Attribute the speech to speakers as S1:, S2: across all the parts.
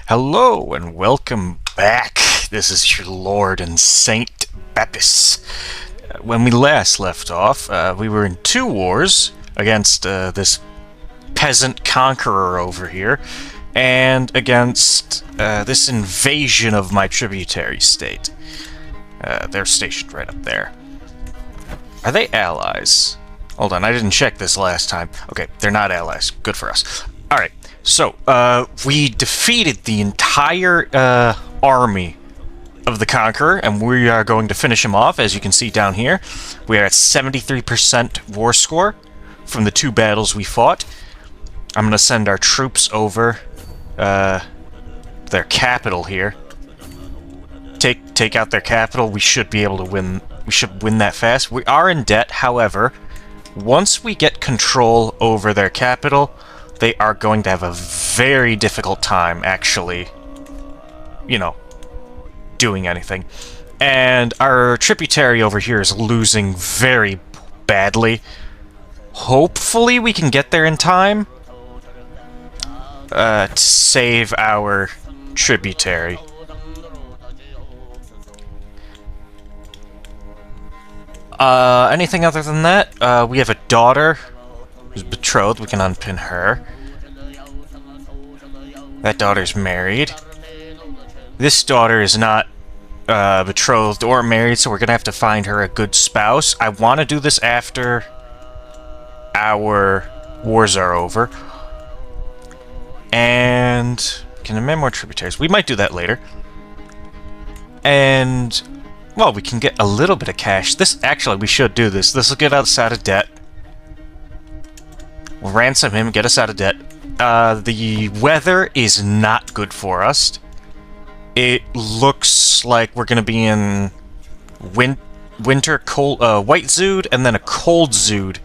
S1: Hello and welcome back. This is your Lord and Saint Bepis. When we last left off, we were in two wars against this peasant conqueror over here, and against this invasion of my tributary state. They're stationed right up there. Are they allies? Hold on, I didn't check this last time. Okay, they're not allies. Good for us. Alright, so, we defeated the entire, army of the Conqueror, and we are going to finish him off, as you can see down here. We are at 73% war score from the two battles we fought. I'm gonna send our troops over, their capital here. Take out their capital. We should be able to win. We should win that fast. We are in debt, however. Once we get control over their capital, they are going to have a very difficult time, actually, you know, doing anything. And our tributary over here is losing very badly. Hopefully we can get there in time to save our tributary. Anything other than that? We have a daughter who's betrothed. We can unpin her. That daughter's married. This daughter is not betrothed or married, so we're gonna have to find her a good spouse. I want to do this after our wars are over. And can demand more tributaries. We might do that later. And well, we can get a little bit of cash. Actually, we should do this. This will get us out of debt. We'll ransom him, get us out of debt. The weather is not good for us. It looks like we're going to be in winter, cold, white zood, and then a cold zood.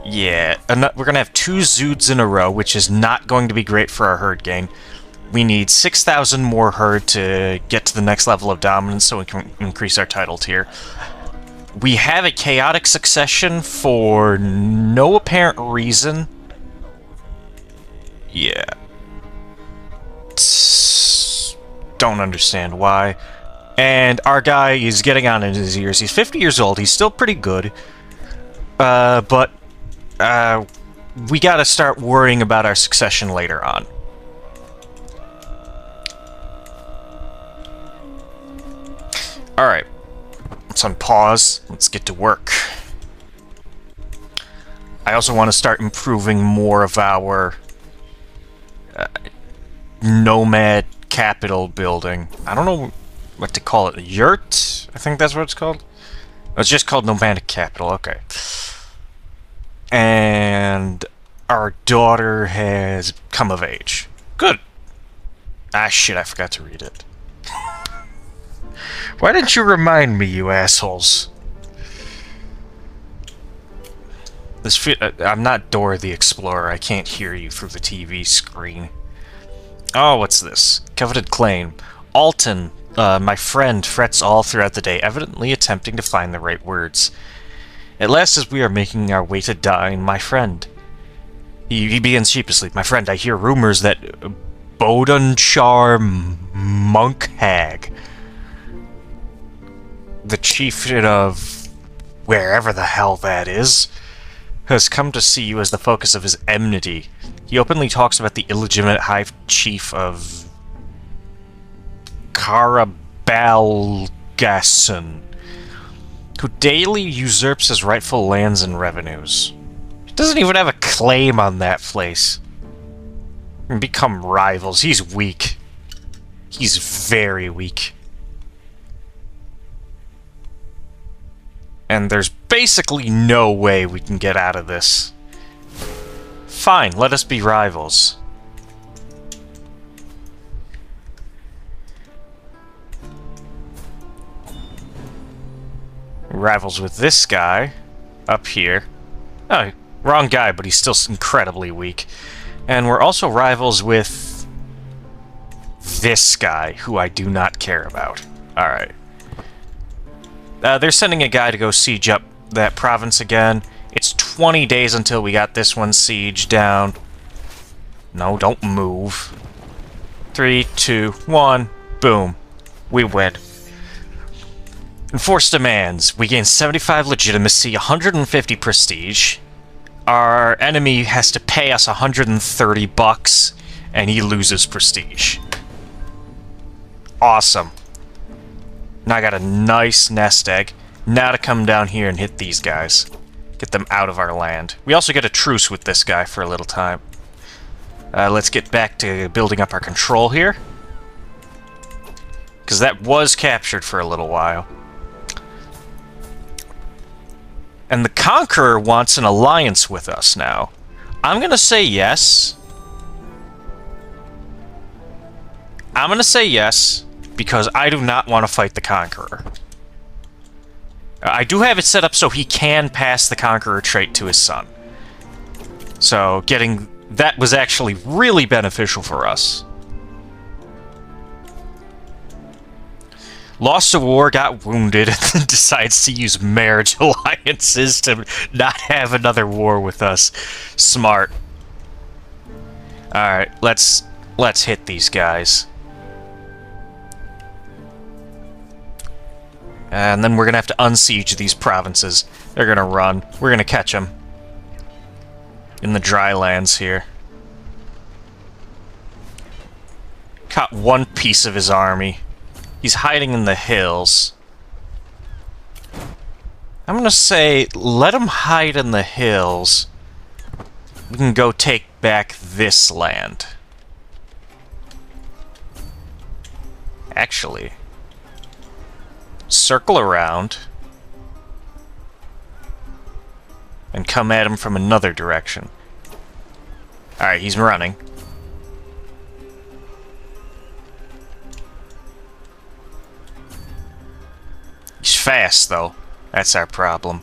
S1: Yeah, we're going to have two zoods in a row, which is not going to be great for our herd gain. We need 6,000 more herd to get to the next level of dominance so we can increase our title tier. We have a chaotic succession for no apparent reason. Yeah. Don't understand why. And our guy is getting on in his years. He's 50 years old. He's still pretty good. But we gotta start worrying about our succession later on. Alright, let's unpause. Let's get to work. I also want to start improving more of our nomad capital building. I don't know what to call it. A yurt? I think that's what it's called. It's just called nomadic capital. Okay. And our daughter has come of age. Good. Ah, shit, I forgot to read it. Why didn't you remind me, you assholes? I'm not Dora the Explorer. I can't hear you through the TV screen. Oh, what's this? Coveted claim. Alton, my friend, frets all throughout the day, evidently attempting to find the right words. At last, as we are making our way to dine, my friend. He begins sheepishly. My friend, I hear rumors that Bodenchar Monk Hag, the chieftain of wherever the hell that is, has come to see you as the focus of his enmity. He openly talks about the illegitimate high chief of Karabalgasson, who daily usurps his rightful lands and revenues. He doesn't even have a claim on that place. And become rivals. He's weak. He's very weak. And there's basically no way we can get out of this. Fine, let us be rivals. Rivals with this guy up here. Oh, wrong guy, but he's still incredibly weak. And we're also rivals with this guy, who I do not care about. Alright. They're sending a guy to go siege up that province again. It's 20 days until we got this one siege down. No, don't move. 3, 2, 1. Boom. We win. Enforce demands. We gain 75 legitimacy, 150 prestige. Our enemy has to pay us 130 bucks, and he loses prestige. Awesome. Now I got a nice nest egg. Now to come down here and hit these guys. Get them out of our land. We also get a truce with this guy for a little time. Let's get back to building up our control here. Because that was captured for a little while. And the Conqueror wants an alliance with us now. I'm going to say yes. I'm going to say yes, because I do not want to fight the Conqueror. I do have it set up so he can pass the Conqueror trait to his son. So, getting... that was actually really beneficial for us. Lost a war, got wounded, and then decides to use marriage alliances to not have another war with us. Smart. Alright, let's hit these guys. And then we're gonna have to unsiege these provinces. They're gonna run. We're gonna catch them. In the dry lands here. Caught one piece of his army. He's hiding in the hills. I'm gonna say, let him hide in the hills. We can go take back this land. Actually, circle around and come at him from another direction. Alright, he's running. He's fast, though. That's our problem.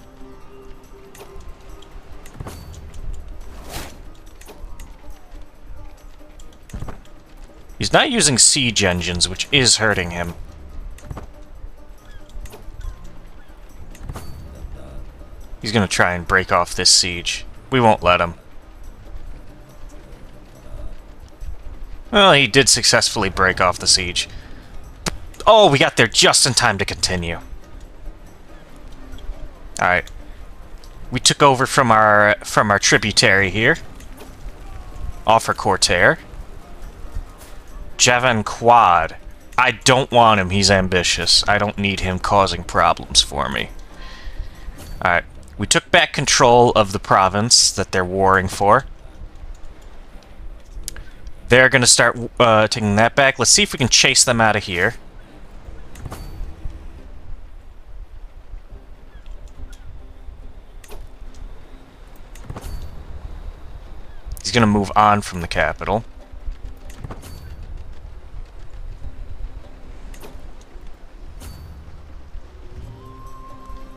S1: He's not using siege engines, which is hurting him. He's gonna try and break off this siege. We won't let him. Well, he did successfully break off the siege. Oh, we got there just in time to continue. Alright. We took over from our tributary here. Offer Cortair. Javan Quad. I don't want him, he's ambitious. I don't need him causing problems for me. Alright. We took back control of the province that they're warring for. They're gonna start taking that back. Let's see if we can chase them out of here. He's gonna move on from the capital.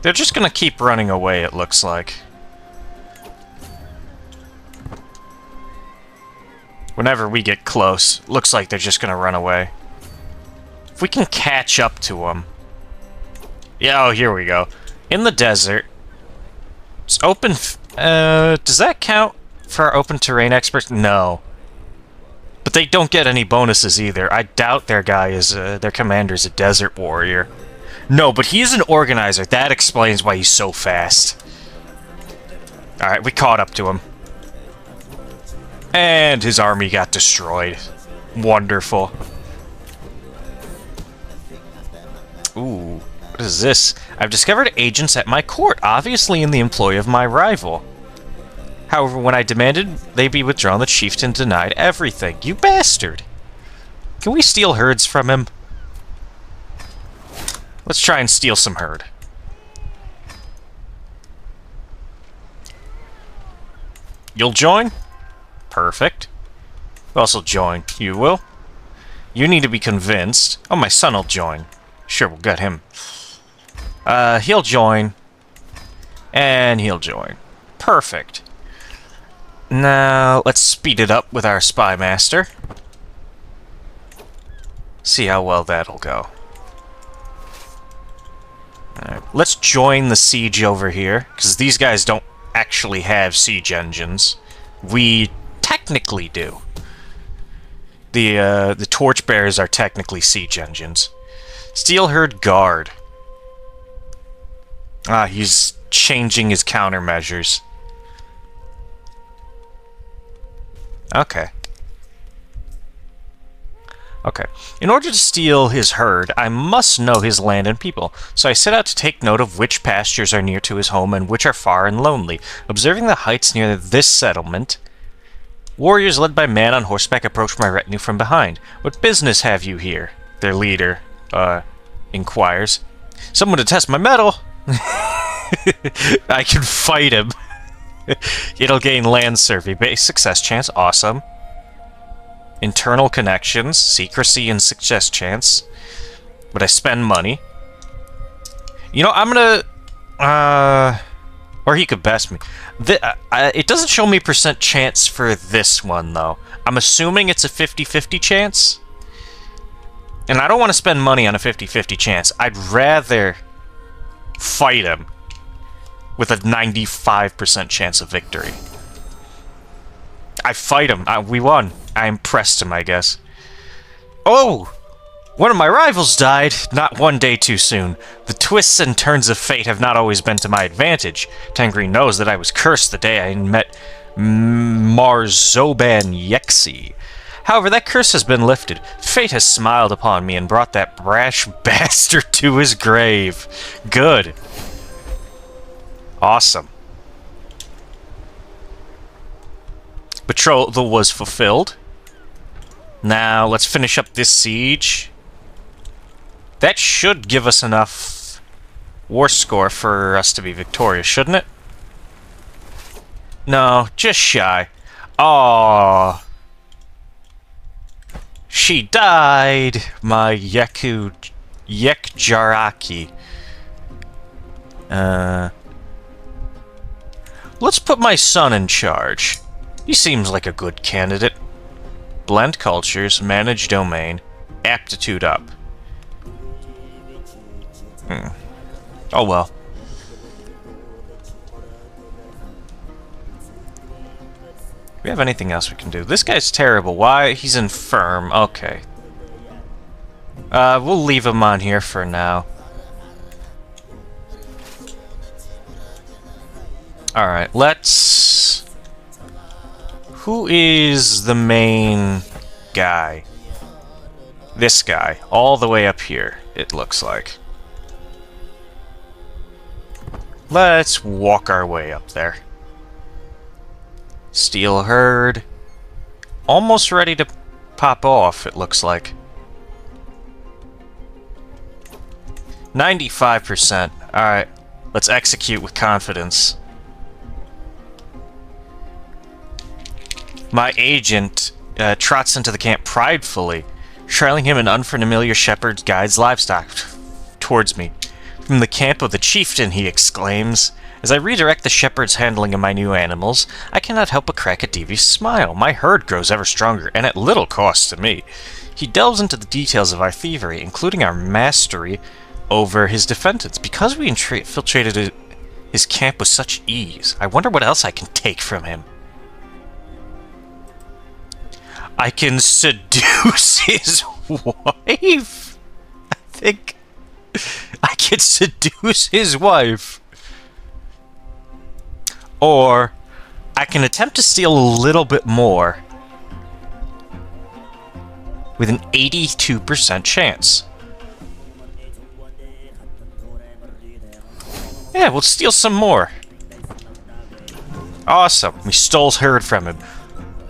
S1: They're just gonna keep running away, it looks like. Whenever we get close, looks like they're just gonna run away. If we can catch up to them... Yeah, oh, here we go. In the desert. It's open... does that count for our open terrain experts? No. But they don't get any bonuses either. I doubt their guy is... their commander's a desert warrior. No, but he's an organizer. That explains why he's so fast. Alright, we caught up to him. And his army got destroyed. Wonderful. Ooh, what is this? I've discovered agents at my court, obviously in the employ of my rival. However, when I demanded they be withdrawn, the chieftain denied everything. You bastard! Can we steal herds from him? Let's try and steal some herd. You'll join? Perfect. We'll also join. You will? You need to be convinced. Oh, my son will join. Sure, we'll get him. He'll join. And he'll join. Perfect. Now, let's speed it up with our spy master. See how well that'll go. Alright, let's join the siege over here, because these guys don't actually have siege engines. We technically do. The torchbearers are technically siege engines. Steelherd Guard. Ah, he's changing his countermeasures. Okay. Okay. In order to steal his herd, I must know his land and people, so I set out to take note of which pastures are near to his home and which are far and lonely. Observing the heights near this settlement, warriors led by man on horseback approached my retinue from behind. "What business have you here?" their leader, inquires. "Someone to test my mettle." I can fight him. It'll gain land survey, base success chance, awesome. Internal connections, secrecy and success chance. But I spend money. You know, I'm gonna... or he could best me. It doesn't show me percent chance for this one, though. I'm assuming it's a 50-50 chance. And I don't want to spend money on a 50-50 chance. I'd rather fight him with a 95% chance of victory. I fight him. We won. I impressed him, I guess. Oh! One of my rivals died, not one day too soon. The twists and turns of fate have not always been to my advantage. Tangri knows that I was cursed the day I met Marzoban Yexi. However, that curse has been lifted. Fate has smiled upon me and brought that brash bastard to his grave. Good. Awesome. Betrothal was fulfilled. Now, let's finish up this siege. That should give us enough war score for us to be victorious, shouldn't it? No, just shy. Aww. She died, my Yekjaraki. Let's put my son in charge. He seems like a good candidate. Blend cultures, manage domain, aptitude up. Oh well. Do we have anything else we can do? This guy's terrible. Why? He's infirm. Okay. We'll leave him on here for now. Alright, let's... Who is the main guy? This guy. All the way up here, it looks like. Let's walk our way up there. Steel herd. Almost ready to pop off, it looks like. 95%. Alright, let's execute with confidence. My agent trots into the camp pridefully, trailing him an unfamiliar shepherd guides livestock towards me. "From the camp of the chieftain," he exclaims. As I redirect the shepherd's handling of my new animals, I cannot help but crack a devious smile. My herd grows ever stronger, and at little cost to me. He delves into the details of our thievery, including our mastery over his defendants. Because we infiltrated his camp with such ease, I wonder what else I can take from him. I can seduce his wife? I think I can seduce his wife. Or I can attempt to steal a little bit more with an 82% chance. Yeah, we'll steal some more. Awesome. We stole herd from him.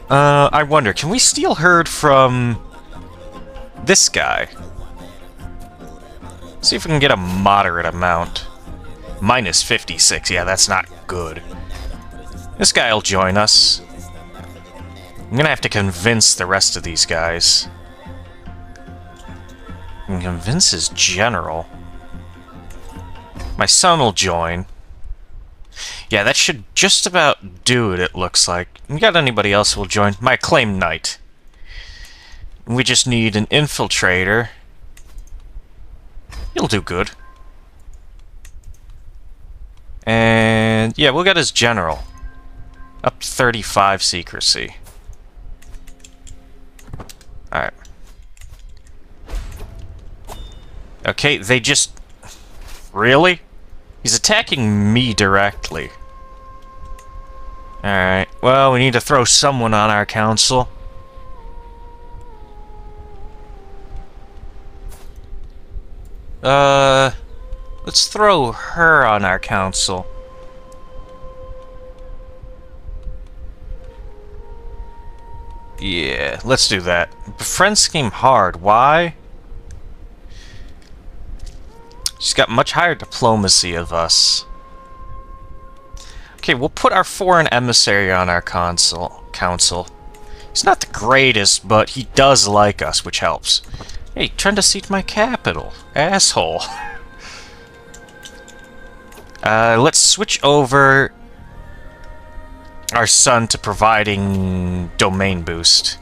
S1: I wonder, can we steal herd from this guy? See if we can get a moderate amount. Minus 56, yeah, that's not good. This guy will join us. I'm gonna have to convince the rest of these guys. And convince his general. My son will join. Yeah, that should just about do it, it looks like. We got anybody else who will join? My acclaimed knight. We just need an infiltrator. He'll do good. And yeah, we'll get his general. Up to 35 secrecy. Alright. Okay, they just... Really? He's attacking me directly. Alright, well, we need to throw someone on our council. Let's throw her on our council. Yeah, let's do that. Befriend scheme hard. Why? She's got much higher diplomacy of us. Okay, we'll put our foreign emissary on our council. He's not the greatest, but he does like us, which helps. Hey, trying to siege my capital. Asshole. Let's switch over our son to providing domain boost.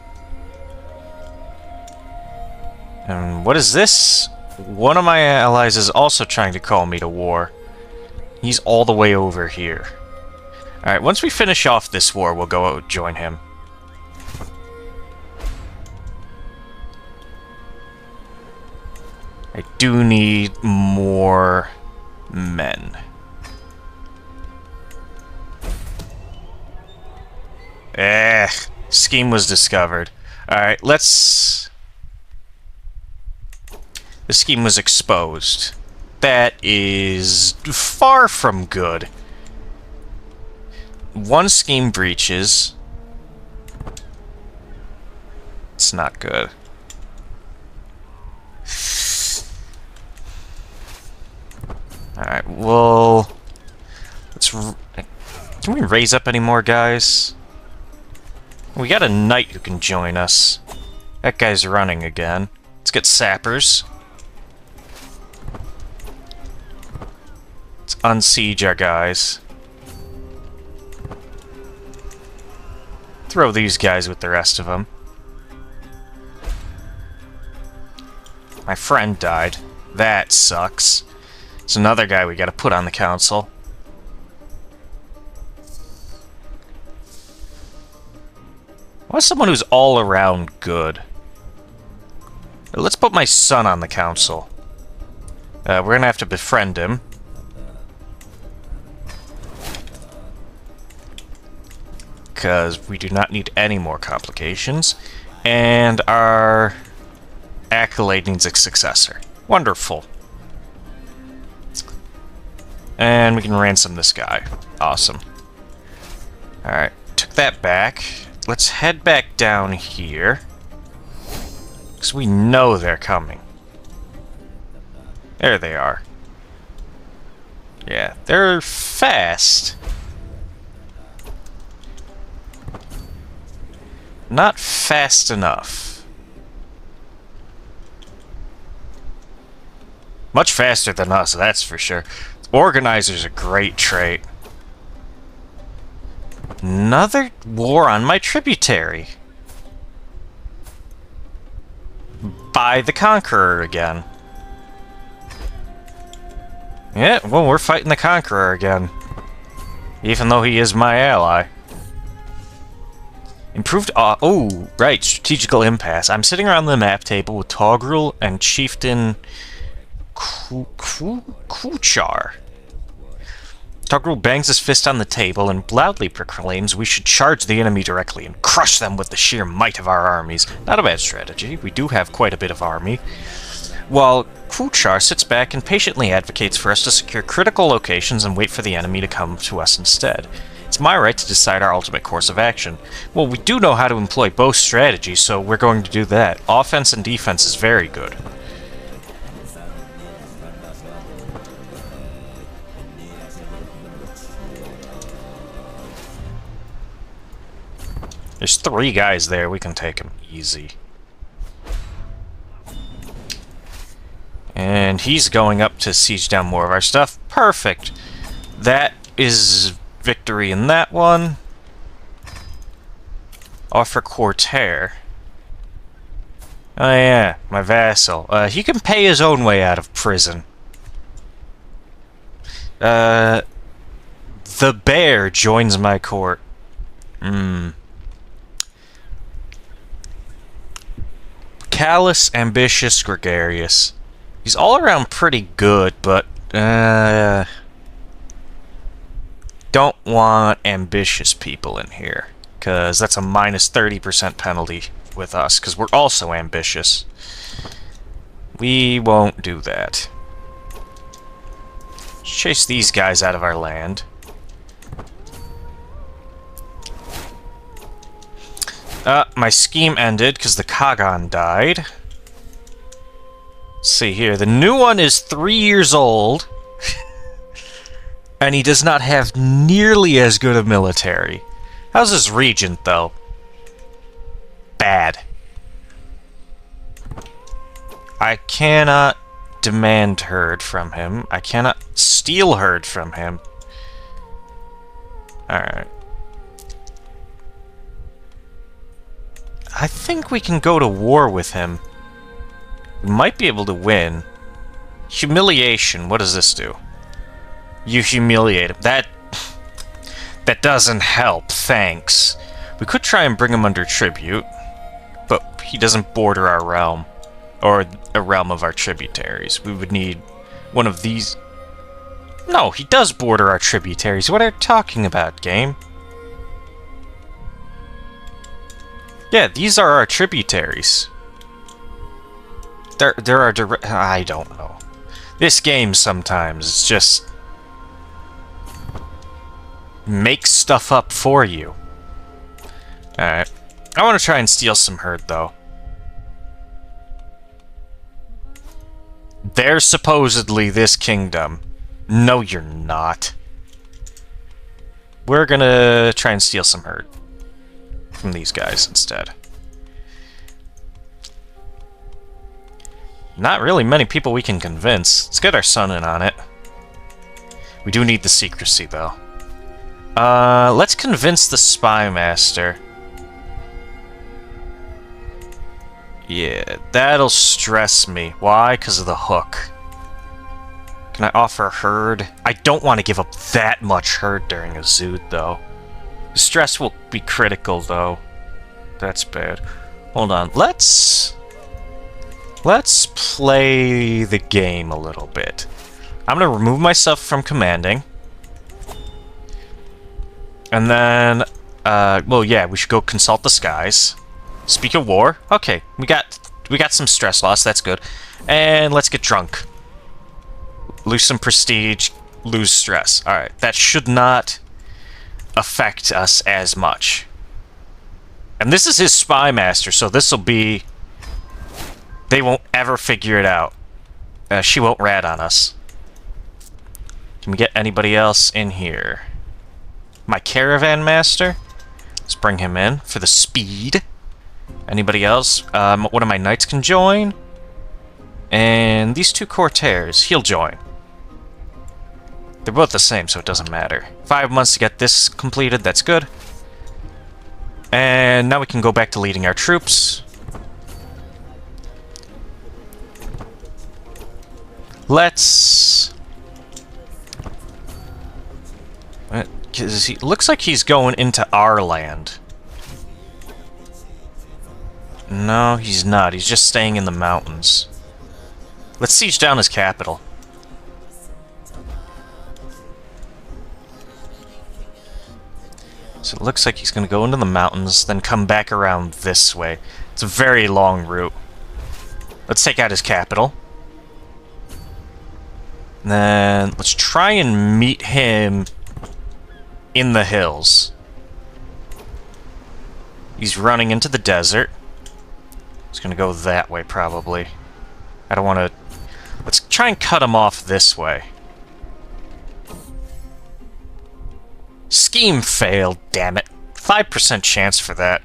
S1: And what is this? One of my allies is also trying to call me to war. He's all the way over here. Alright, once we finish off this war, we'll go join him. I do need more men. Scheme was discovered. Alright, let's... The scheme was exposed. That is far from good. One scheme breaches. It's not good. Alright, well... Can we raise up any more guys? We got a knight who can join us. That guy's running again. Let's get sappers. Let's unsiege our guys. Throw these guys with the rest of them. My friend died. That sucks. It's another guy we gotta put on the council. I want someone who's all around good. Let's put my son on the council. We're gonna have to befriend him. Because we do not need any more complications. And our accolade needs a successor. Wonderful. And we can ransom this guy. Awesome. Alright, took that back. Let's head back down here. Because we know they're coming. There they are. Yeah, they're fast. Not fast enough. Much faster than us, that's for sure. Organizer's a great trait. Another war on my tributary. By the Conqueror again. Yeah, well, we're fighting the Conqueror again. Even though he is my ally. Improved... oh, right, strategical impasse. I'm sitting around the map table with Togrul and Chieftain... Kuchar. Togrul bangs his fist on the table and loudly proclaims we should charge the enemy directly and crush them with the sheer might of our armies. Not a bad strategy. We do have quite a bit of army. While Kuchar sits back and patiently advocates for us to secure critical locations and wait for the enemy to come to us instead. It's my right to decide our ultimate course of action. Well, we do know how to employ both strategies, so we're going to do that. Offense and defense is very good. There's 3 guys there. We can take them easy. And he's going up to siege down more of our stuff. Perfect. That is victory in that one. Offer Cortair. Oh yeah, my vassal. He can pay his own way out of prison. The bear joins my court. Callous, ambitious, gregarious. He's all around pretty good, but don't want ambitious people in here, because that's a minus 30% penalty with us, because we're also ambitious. We won't do that. Let's chase these guys out of our land. My scheme ended because the Kagan died. Let's see here. The new one is 3 years old. And he does not have nearly as good a military. How's his regent, though? Bad. I cannot demand herd from him. I cannot steal herd from him. Alright. I think we can go to war with him. We might be able to win. Humiliation. What does this do? You humiliate him. That doesn't help. Thanks. We could try and bring him under tribute, but he doesn't border our realm, or a realm of our tributaries. We would need one of these. No, he does border our tributaries. What are you talking about, game? Yeah, these are our tributaries. There are direct. I don't know. This game sometimes it's just makes stuff up for you. Alright. I want to try and steal some herd, though. They're supposedly this kingdom. No, you're not. We're gonna try and steal some herd from these guys instead. Not really many people we can convince. Let's get our son in on it. We do need the secrecy, though. Let's convince the spy master. Yeah, that'll stress me. Why? Because of the hook. Can I offer herd? I don't want to give up that much herd during a zoot, though. Stress will be critical, though. That's bad. Hold on. Let's play the game a little bit. I'm going to remove myself from commanding. And then, well, yeah, we should go consult the skies. Speak of war. Okay, we got some stress loss. That's good. And let's get drunk. Lose some prestige. Lose stress. All right, that should not affect us as much. And this is his spy master, so this will be. They won't ever figure it out. She won't rat on us. Can we get anybody else in here? My caravan master? Let's bring him in for the speed. Anybody else? One of my knights can join. And these two courtiers, he'll join. They're both the same, so it doesn't matter. 5 months to get this completed, that's good. And now we can go back to leading our troops. Let's... Because he looks like he's going into our land. No, he's not. He's just staying in the mountains. Let's siege down his capital. So it looks like he's going to go into the mountains, then come back around this way. It's a very long route. Let's take out his capital. And then let's try and meet him in the hills. He's running into the desert. He's going to go that way, probably. I don't want to... Let's try and cut him off this way. Scheme failed, damn it. 5% chance for that.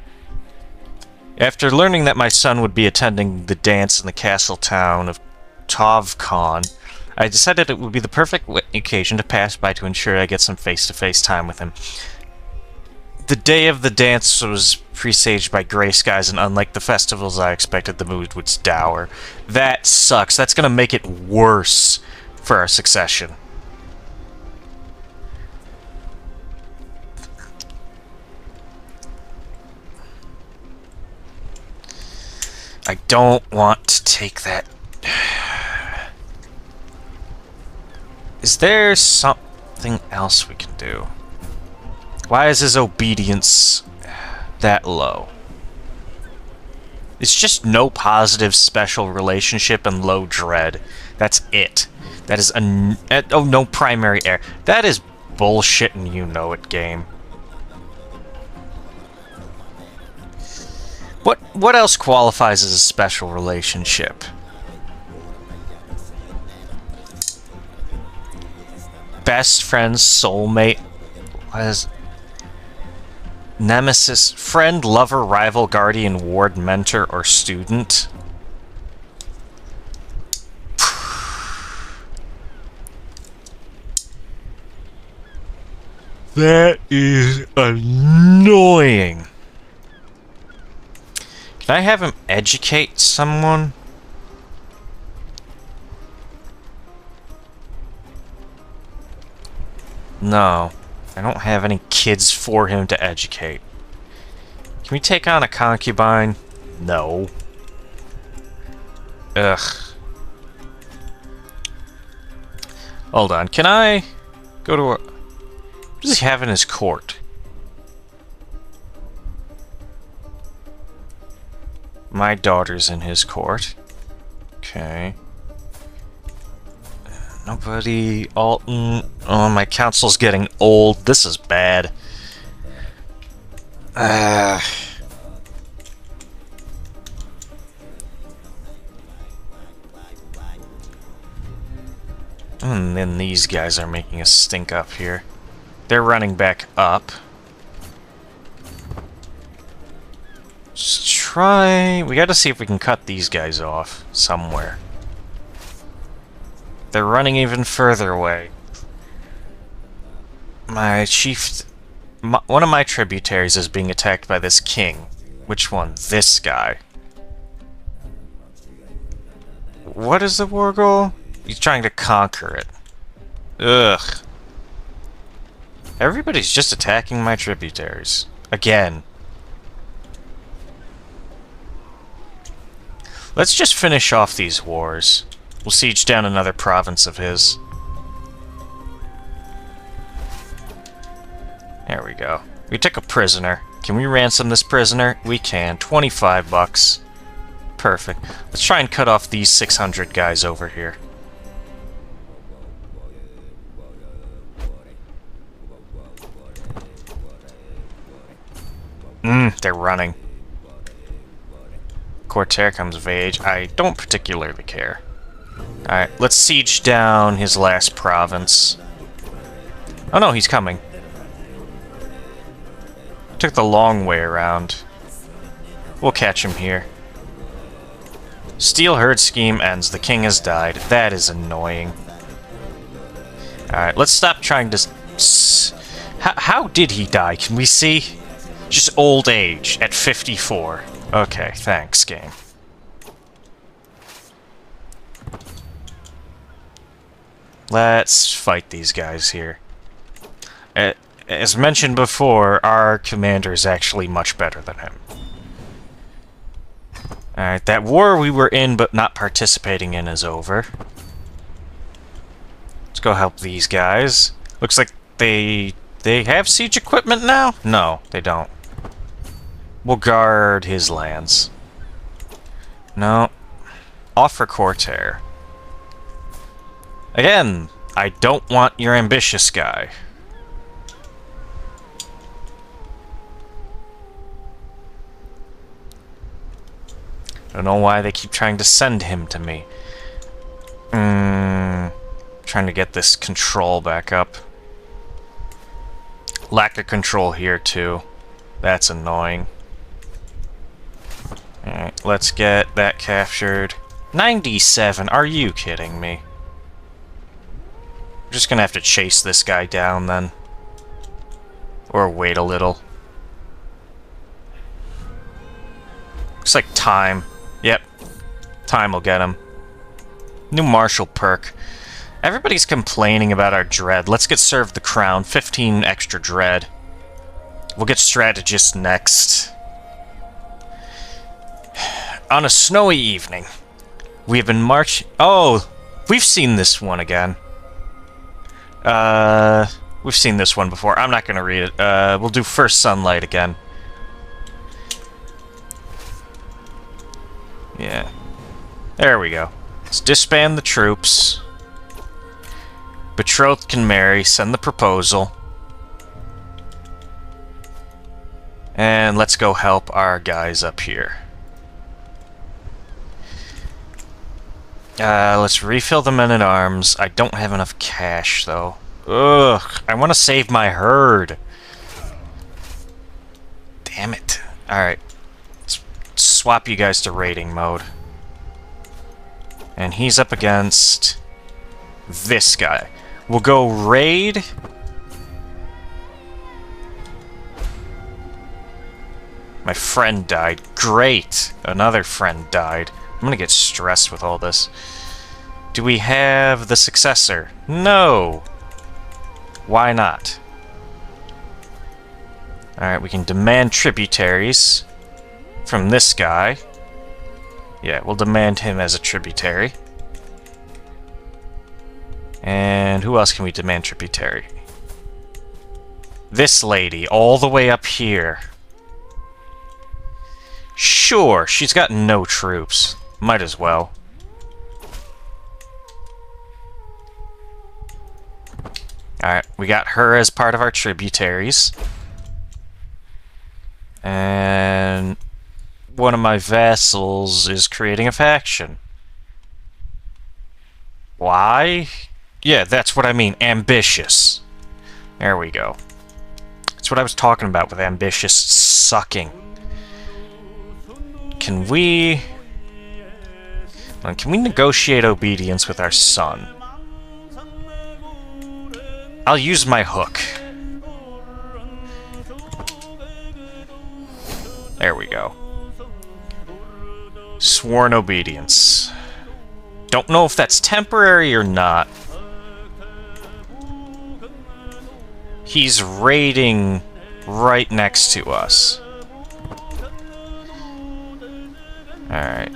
S1: After learning that my son would be attending the dance in the castle town of Gurkhan, I decided it would be the perfect occasion to pass by to ensure I get some face-to-face time with him. The day of the dance was presaged by gray skies, and unlike the festivals I expected, the mood was dour. That sucks. That's gonna make it worse for our succession. I don't want to take that. Is there something else we can do? Why is his obedience that low? It's just no positive special relationship and low dread. That's it. That is oh, no primary air. That is bullshit and you know it, game. What else qualifies as a special relationship? Best friend, soulmate, as nemesis, friend, lover, rival, guardian, ward, mentor, or student. That is annoying. Can I have him educate someone? No. I don't have any kids for him to educate. Can we take on a concubine? No. Ugh. Hold on. Can I go to a... What does he have in his court? My daughter's in his court. Okay. Nobody. Alton. Oh, my council's getting old. This is bad. And then these guys are making a stink up here. They're running back up. Just try... We gotta see if we can cut these guys off somewhere. They're running even further away. My chief... one of my tributaries is being attacked by this king. Which one? This guy. What is the war goal? He's trying to conquer it. Ugh. Everybody's just attacking my tributaries. Again. Let's just finish off these wars. We'll siege down another province of his. There we go. We took a prisoner. Can we ransom this prisoner? We can. 25 bucks. Perfect. Let's try and cut off these 600 guys over here. They're running. Cortair comes of age. I don't particularly care. Alright, let's siege down his last province. Oh no, he's coming. Took the long way around. We'll catch him here. Steel herd scheme ends. The king has died. That is annoying. Alright, let's stop trying to... How did he die? Can we see? Just old age at 54. Okay, thanks, game. Let's fight these guys here. As mentioned before, our commander is actually much better than him. Alright, that war we were in but not participating in is over. Let's go help these guys. Looks like they have siege equipment now? No, they don't. We'll guard his lands. No. Offer Cortair. Again, I don't want your ambitious guy. I don't know why they keep trying to send him to me. Trying to get this control back up. Lack of control here, too. That's annoying. Alright, let's get that captured. 97, are you kidding me? We're just gonna have to chase this guy down, then. Or wait a little. Looks like time. Yep. Time will get him. New martial perk. Everybody's complaining about our dread. Let's get served the crown. 15 extra dread. We'll get strategist next. On a snowy evening, we have been marching... Oh, we've seen this one again. We've seen this one before. I'm not going to read it. We'll do First Sunlight again. Yeah. There we go. Let's disband the troops. Betrothed can marry. Send the proposal. And let's go help our guys up here. Let's refill the men-at-arms. I don't have enough cash, though. Ugh, I want to save my herd. Damn it. Alright. Let's swap you guys to raiding mode. And he's up against this guy. We'll go raid. My friend died. Great. Another friend died. I'm gonna get stressed with all this. Do we have the successor? No. Why not? Alright, we can demand tributaries from this guy. Yeah, we'll demand him as a tributary. And who else can we demand tributary? This lady, all the way up here. Sure, she's got no troops. Might as well. Alright, we got her as part of our tributaries. And one of my vassals is creating a faction. Why? Yeah, that's what I mean. Ambitious. There we go. That's what I was talking about with ambitious sucking. Can we negotiate obedience with our son? I'll use my hook. There we go. Sworn obedience. Don't know if that's temporary or not. He's raiding right next to us. Alright.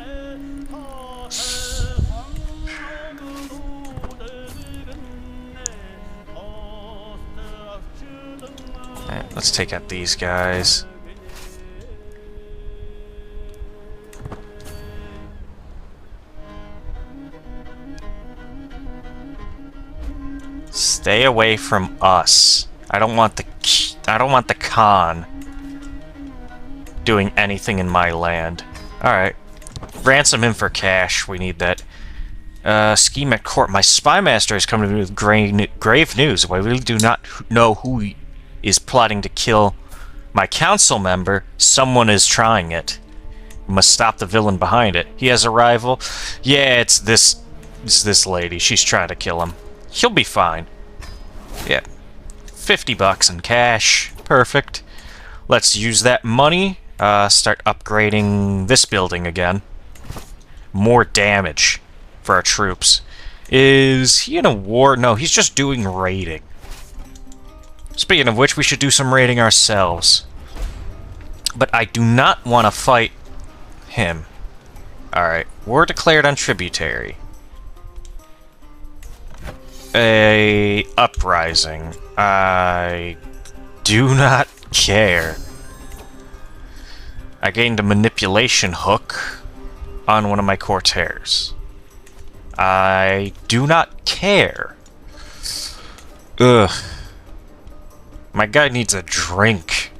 S1: Alright, let's take out these guys. Stay away from us. I don't want the Khan doing anything in my land. Alright. Ransom him for cash. We need that. Scheme at court. My spy master has come to me with grave news. I really do not know who is plotting to kill my council member. Someone is trying it. We must stop the villain behind it. He has a rival. Yeah, it's this lady. She's trying to kill him. He'll be fine. Yeah. $50 in cash. Perfect. Let's use that money. Start upgrading this building again. More damage for our troops. Is he in a war? No, he's just doing raiding. Speaking of which, we should do some raiding ourselves. But I do not want to fight him. Alright, war declared on tributary. A uprising. I do not care. I gained a manipulation hook on one of my courtiers. I do not care. Ugh. My guy needs a drink.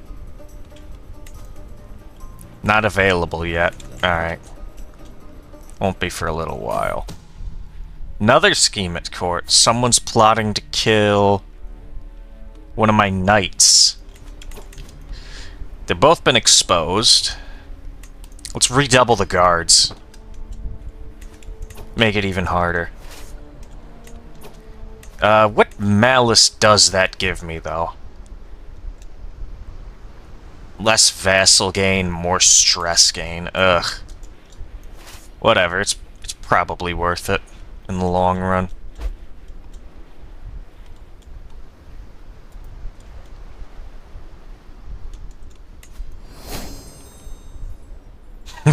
S1: Not available yet. Alright. Won't be for a little while. Another scheme at court. Someone's plotting to kill one of my knights. They've both been exposed. Let's redouble the guards. Make it even harder. What malice does that give me, though? Less vassal gain, more stress gain. Ugh. Whatever, it's probably worth it in the long run.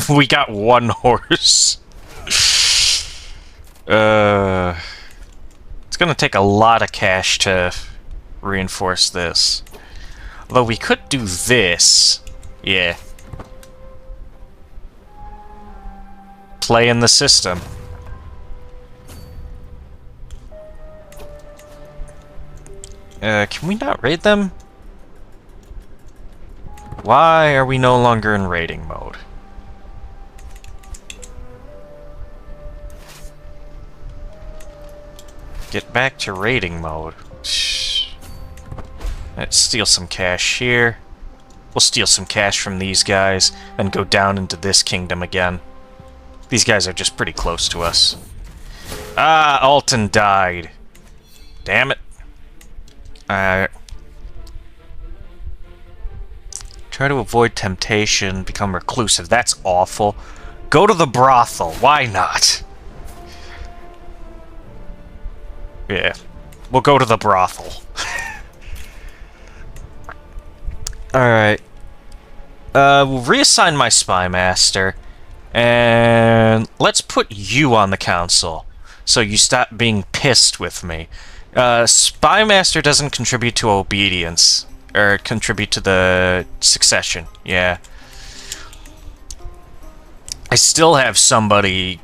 S1: We got one horse. It's gonna take a lot of cash to reinforce this. Although we could do this. Yeah. Play in the system. Can we not raid them? Why are we no longer in raiding mode? Get back to raiding mode. Let's steal some cash here. We'll steal some cash from these guys, and go down into this kingdom again. These guys are just pretty close to us. Ah, Alton died. Damn it. Alright. Try to avoid temptation, become reclusive. That's awful. Go to the brothel. Why not? Yeah. We'll go to the brothel. Alright. We'll reassign my spy master. And let's put you on the council. So you stop being pissed with me. Spy master doesn't contribute to obedience. Or contribute to the succession. Yeah. I still have somebody...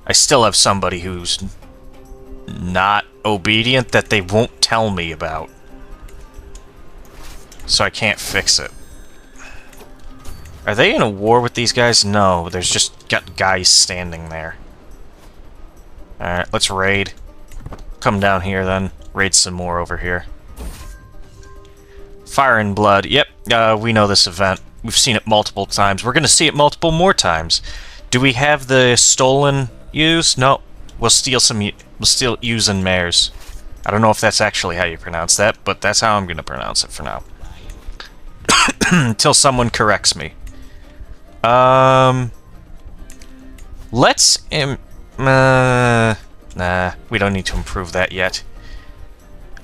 S1: I still have somebody who's not obedient that they won't tell me about. So I can't fix it. Are they in a war with these guys? No, there's just got guys standing there. Alright, let's raid. Come down here then. Raid some more over here. Fire and Blood. Yep, we know this event. We've seen it multiple times. We're gonna see it multiple more times. Do we have the stolen use? No. We'll steal some... We'll steal using mares. I don't know if that's actually how you pronounce that, but that's how I'm gonna pronounce it for now. Until someone corrects me. Let's... nah, we don't need to improve that yet.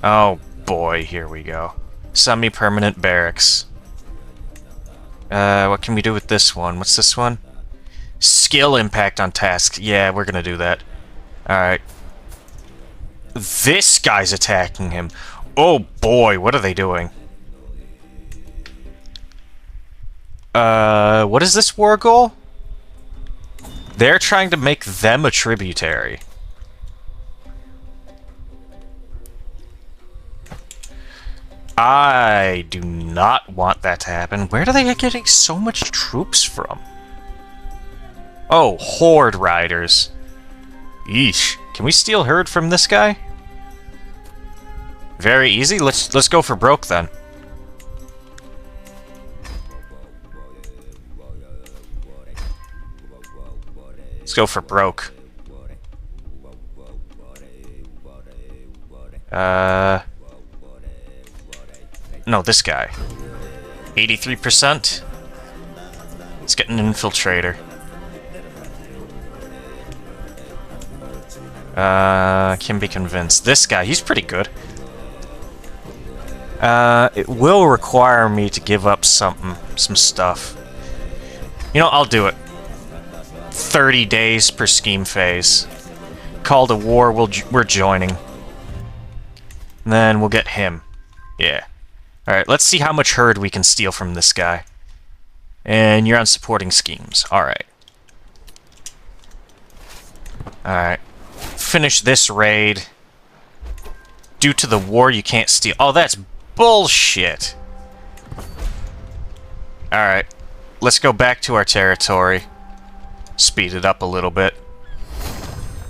S1: Oh boy, here we go. Semi-permanent barracks. What can we do with this one? What's this one? Skill impact on tasks. Yeah, we're gonna do that. Alright. This guy's attacking him. Oh boy, what are they doing? What is this war goal? They're trying to make them a tributary. I do not want that to happen. Where do they get getting so much troops from? Oh, horde riders. Yeesh. Can we steal herd from this guy? Very easy. Let's go for broke then. Let's go for broke. No, this guy. 83%. Let's get an infiltrator. Can be convinced. This guy, he's pretty good. It will require me to give up some stuff. You know, I'll do it. 30 days per scheme phase. Call to war, we're joining. And then we'll get him. Yeah. Alright, let's see how much herd we can steal from this guy. And you're on supporting schemes. Alright. Alright. Finish this raid. Due to the war, you can't steal. Oh, that's bullshit. Alright. Let's go back to our territory. Speed it up a little bit.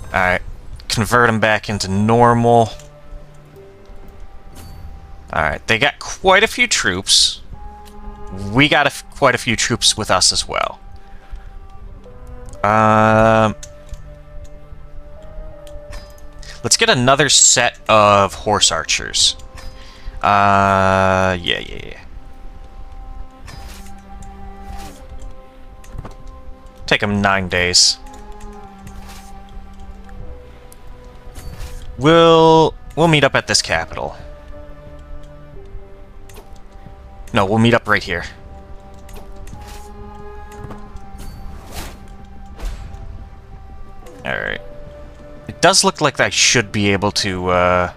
S1: Alright. Convert them back into normal. Alright, they got quite a few troops. We got quite a few troops with us as well. Let's get another set of horse archers. Yeah. Take them 9 days. We'll meet up at this capital. No, we'll meet up right here. Alright. It does look like I should be able to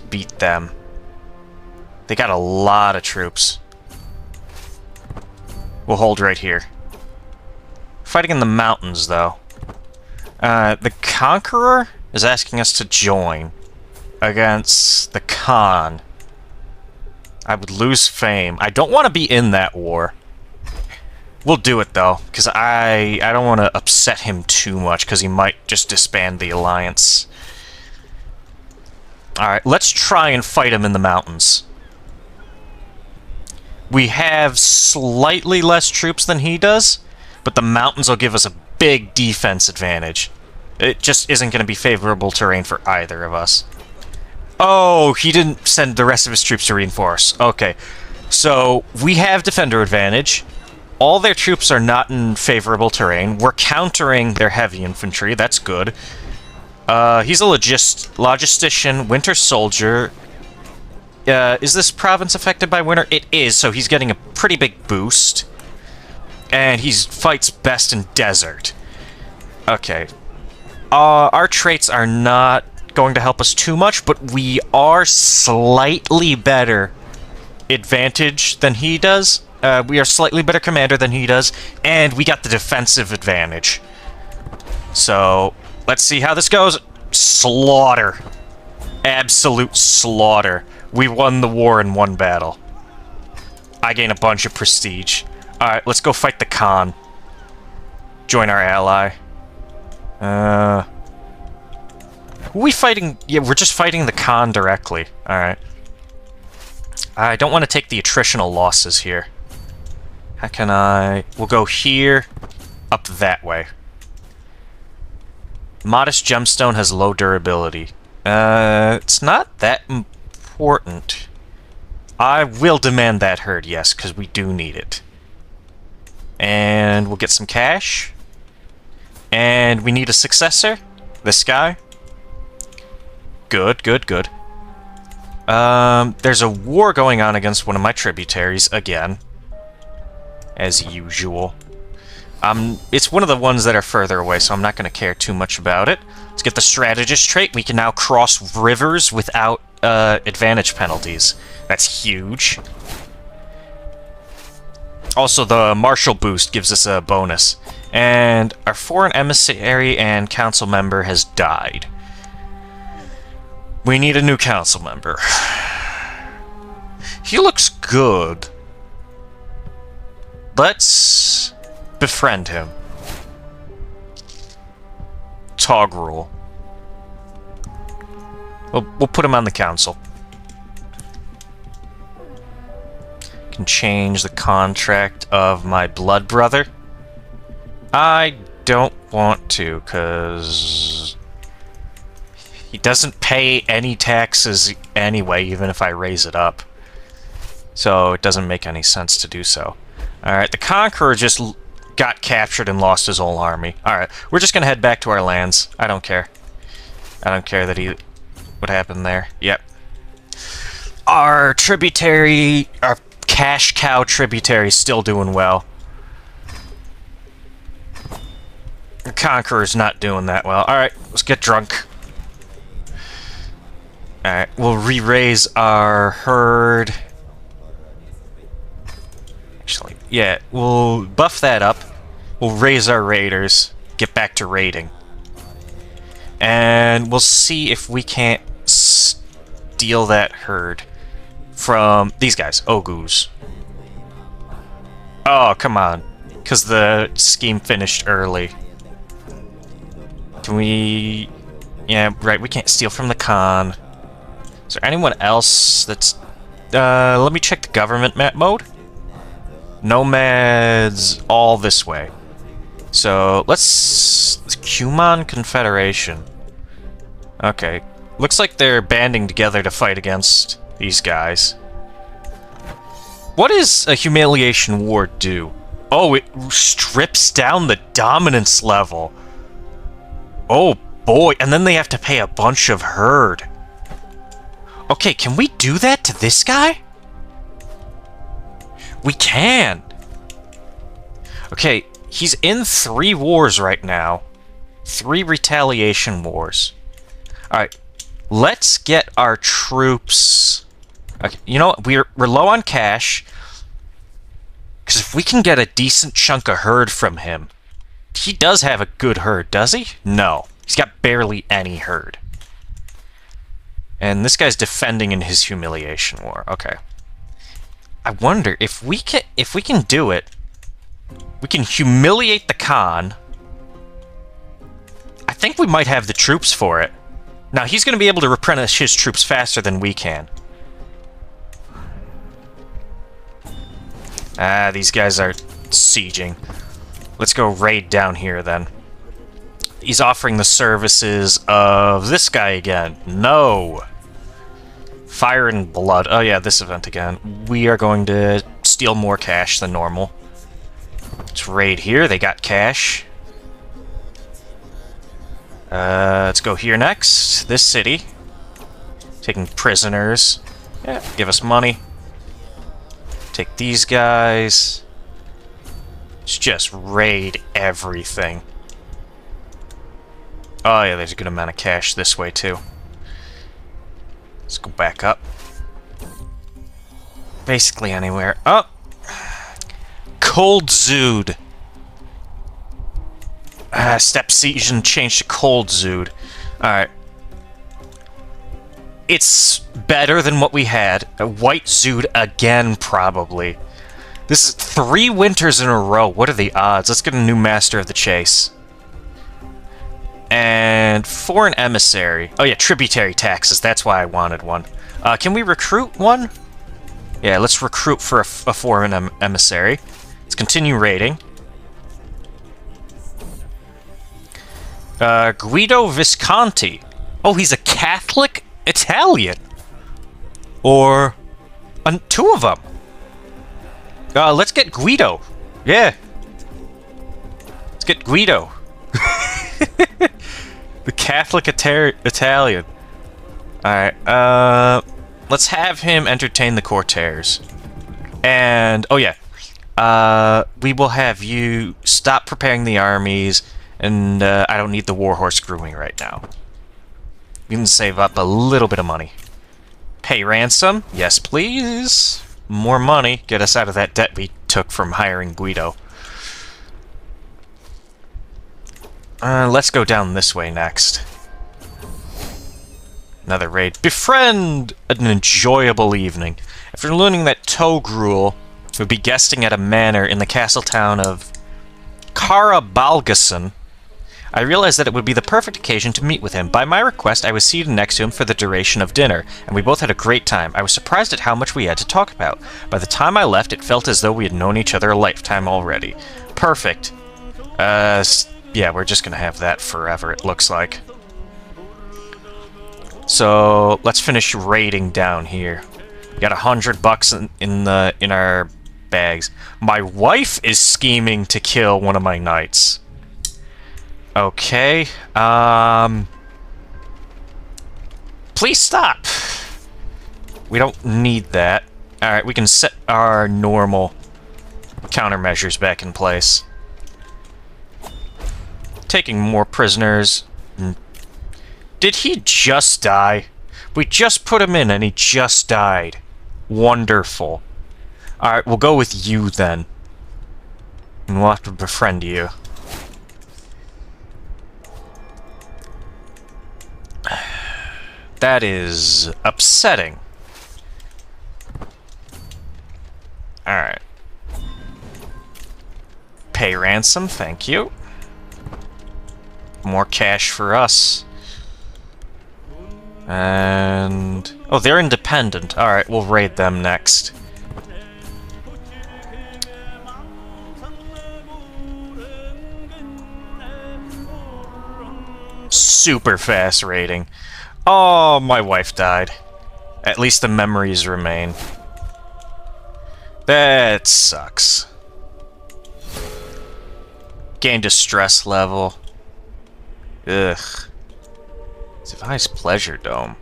S1: beat them. They got a lot of troops. We'll hold right here. Fighting in the mountains, though. The Conqueror is asking us to join against the Khan. I would lose fame. I don't want to be in that war. We'll do it, though, because I don't want to upset him too much, because he might just disband the alliance. Alright, let's try and fight him in the mountains. We have slightly less troops than he does, but the mountains will give us a big defense advantage. It just isn't going to be favorable terrain for either of us. Oh, he didn't send the rest of his troops to reinforce. Okay, so we have defender advantage. All their troops are not in favorable terrain. We're countering their heavy infantry. That's good. He's a logistician, winter soldier. Is this province affected by winter? It is, so he's getting a pretty big boost. And he fights best in desert. Okay. Our traits are not going to help us too much, but we are slightly better advantage than he does. We are slightly better commander than he does, and we got the defensive advantage. So, let's see how this goes. Slaughter. Absolute slaughter. We won the war in one battle. I gain a bunch of prestige. Alright, let's go fight the Khan. Join our ally. Who are we fighting? Yeah, we're just fighting the Khan directly. Alright. I don't want to take the attritional losses here. How can I... We'll go here, up that way. Modest gemstone has low durability. It's not that important. I will demand that herd, yes, because we do need it. And we'll get some cash. And we need a successor. This guy. Good, good, good. There's a war going on against one of my tributaries, again. As usual. It's one of the ones that are further away, so I'm not going to care too much about it. Let's get the strategist trait. We can now cross rivers without advantage penalties. That's huge. Also, the martial boost gives us a bonus. And our foreign emissary and council member has died. We need a new council member. He looks good. Let's befriend him. Togrul. We'll put him on the council. Can change the contract of my blood brother. I don't want to, because he doesn't pay any taxes anyway, even if I raise it up. So it doesn't make any sense to do so. Alright, the Conqueror just got captured and lost his whole army. Alright, we're just gonna head back to our lands. I don't care. I don't care that what happened there. Yep. Our tributary, our cash cow tributary is still doing well. The Conqueror's not doing that well. Alright, let's get drunk. Alright, we'll re-raise our herd. Actually, yeah, we'll buff that up. We'll raise our raiders. Get back to raiding. And we'll see if we can't steal that herd from these guys, Ogus. Oh, come on. Because the scheme finished early. Can we... Yeah, right, we can't steal from the Khan. Is there anyone else that's... let me check the government map mode. Nomads all this way. So, let's... Cuman Confederation. Okay. Looks like they're banding together to fight against these guys. What does a humiliation war do? Oh, it strips down the dominance level. Oh boy, and then they have to pay a bunch of herd. Okay, can we do that to this guy? We can. Okay, he's in 3 wars right now. 3 retaliation wars. Alright, let's get our troops... Okay, you know what? We're low on cash. Because if we can get a decent chunk of herd from him... He does have a good herd, does he? No. He's got barely any herd. And this guy's defending in his humiliation war. Okay. I wonder if we can do it. We can humiliate the Khan. I think we might have the troops for it. Now he's going to be able to replenish his troops faster than we can. Ah, these guys are sieging. Let's go raid down here then. He's offering the services of this guy again. No. Fire and blood. Oh yeah, this event again. We are going to steal more cash than normal. Let's raid here. They got cash. Let's go here next. This city. Taking prisoners. Yeah, give us money. Take these guys. Let's just raid everything. Oh yeah, there's a good amount of cash this way too. Let's go back up. Basically anywhere. Oh! Cold Zood. Steppe Season changed to Cold Zood. Alright. It's better than what we had. A White Zood again, probably. This is 3 winters in a row. What are the odds? Let's get a new Master of the Chase. And Foreign Emissary. Oh yeah, tributary taxes. That's why I wanted one. Can we recruit one? Yeah, let's recruit for a Foreign Emissary. Let's continue raiding. Guido Visconti. Oh, he's a Catholic Italian. Or 2 of them. Let's get Guido. Yeah. Let's get Guido. The Catholic Italian. Alright, let's have him entertain the courtiers. And, oh yeah. We will have you stop preparing the armies, and I don't need the warhorse grooming right now. We can save up a little bit of money. Pay ransom? Yes, please. More money. Get us out of that debt we took from hiring Guido. Let's go down this way next. Another raid. Befriend an enjoyable evening. After learning that Togrul would be guesting at a manor in the castle town of Karabalgason, I realized that it would be the perfect occasion to meet with him. By my request, I was seated next to him for the duration of dinner, and we both had a great time. I was surprised at how much we had to talk about. By the time I left, it felt as though we had known each other a lifetime already. Perfect. Yeah, we're just gonna have that forever, it looks like. So, let's finish raiding down here. We got $100 in our bags. My wife is scheming to kill one of my knights. Okay, please stop. We don't need that. Alright, we can set our normal countermeasures back in place. Taking more prisoners. Did he just die? We just put him in and he just died. Wonderful. Alright, we'll go with you then. And we'll have to befriend you. That is upsetting. Alright. Pay ransom, thank you. More cash for us. And... oh, they're independent. Alright, we'll raid them next. Super fast raiding. Oh, my wife died. At least the memories remain. That sucks. Gain distress level. Ugh. Device Pleasure Dome.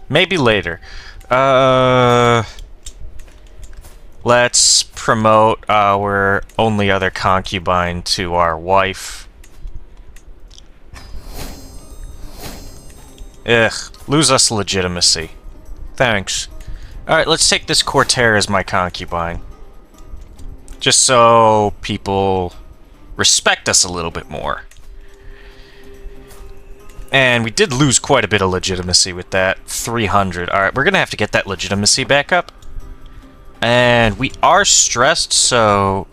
S1: Maybe later. We'll Let's promote our only other concubine to our wife. Ugh, lose us legitimacy. Thanks. Alright, let's take this Cortair as my concubine. Just so people respect us a little bit more. And we did lose quite a bit of legitimacy with that. 300. Alright, we're gonna have to get that legitimacy back up. And we are stressed, so...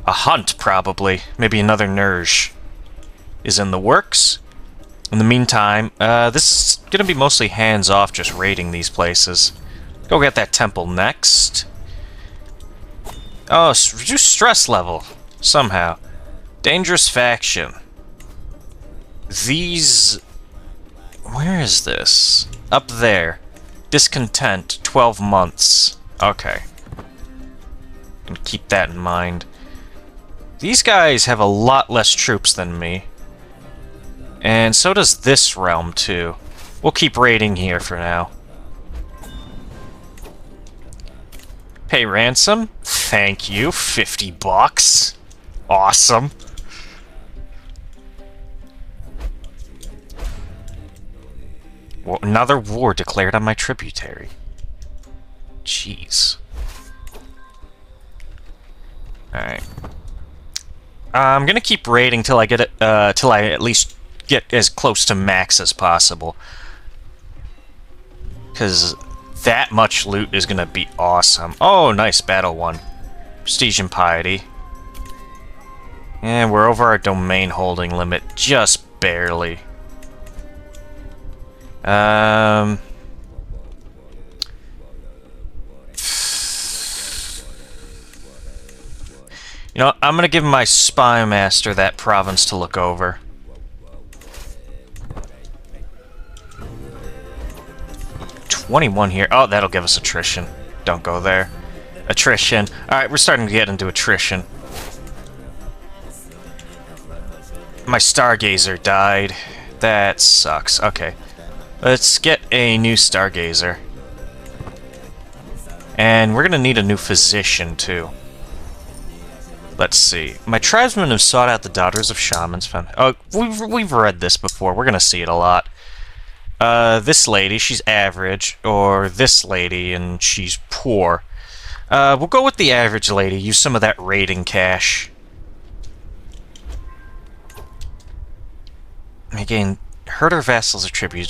S1: a hunt, probably. Maybe another Nerj is in the works. In the meantime, this is gonna be mostly hands-off, just raiding these places. Go get that temple next. Oh, reduce stress level. Somehow. Dangerous faction. These... where is this? Up there. Discontent, 12 months. Okay. And keep that in mind. These guys have a lot less troops than me. And so does this realm, too. We'll keep raiding here for now. Pay ransom. Thank you. 50 bucks. Awesome. Well, another war declared on my tributary. Jeez. Alright. I'm gonna keep raiding till I get it, till I at least get as close to max as possible. Because that much loot is gonna be awesome. Oh, nice battle one. Prestige and piety. And we're over our domain holding limit, just barely. You know, I'm gonna give my spy master that province to look over. $21 here. Oh, that'll give us attrition. Don't go there. Attrition. Alright, we're starting to get into attrition. My Stargazer died. That sucks. Okay. Let's get a new Stargazer. And we're gonna need a new physician, too. Let's see. My tribesmen have sought out the daughters of shamans. Oh, we've read this before. We're gonna see it a lot. This lady, she's average. Or this lady, and she's poor. We'll go with the average lady. Use some of that raiding cash. Again, herder vassals attributes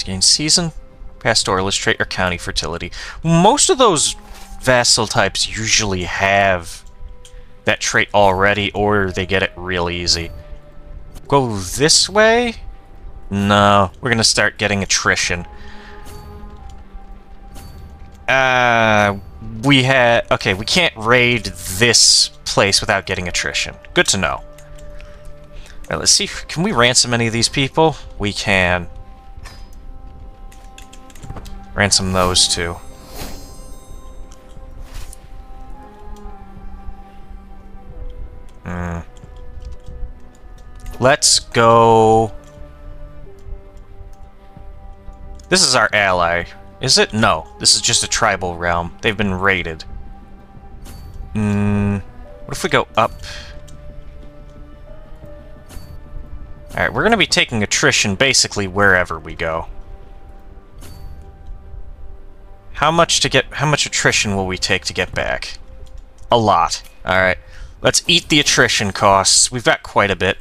S1: gain season, pastoralist trait, or county fertility. Most of those vassal types usually have that trait already, or they get it real easy. Go this way? No, we're gonna start getting attrition. Okay, we can't raid this place without getting attrition. Good to know. Alright, let's see. Can we ransom any of these people? We can. Ransom those two. Let's go... This is our ally. Is it? No. This is just a tribal realm. They've been raided. What if we go up? Alright, we're gonna be taking attrition basically wherever we go. How much attrition will we take to get back? A lot. Alright. Let's eat the attrition costs. We've got quite a bit.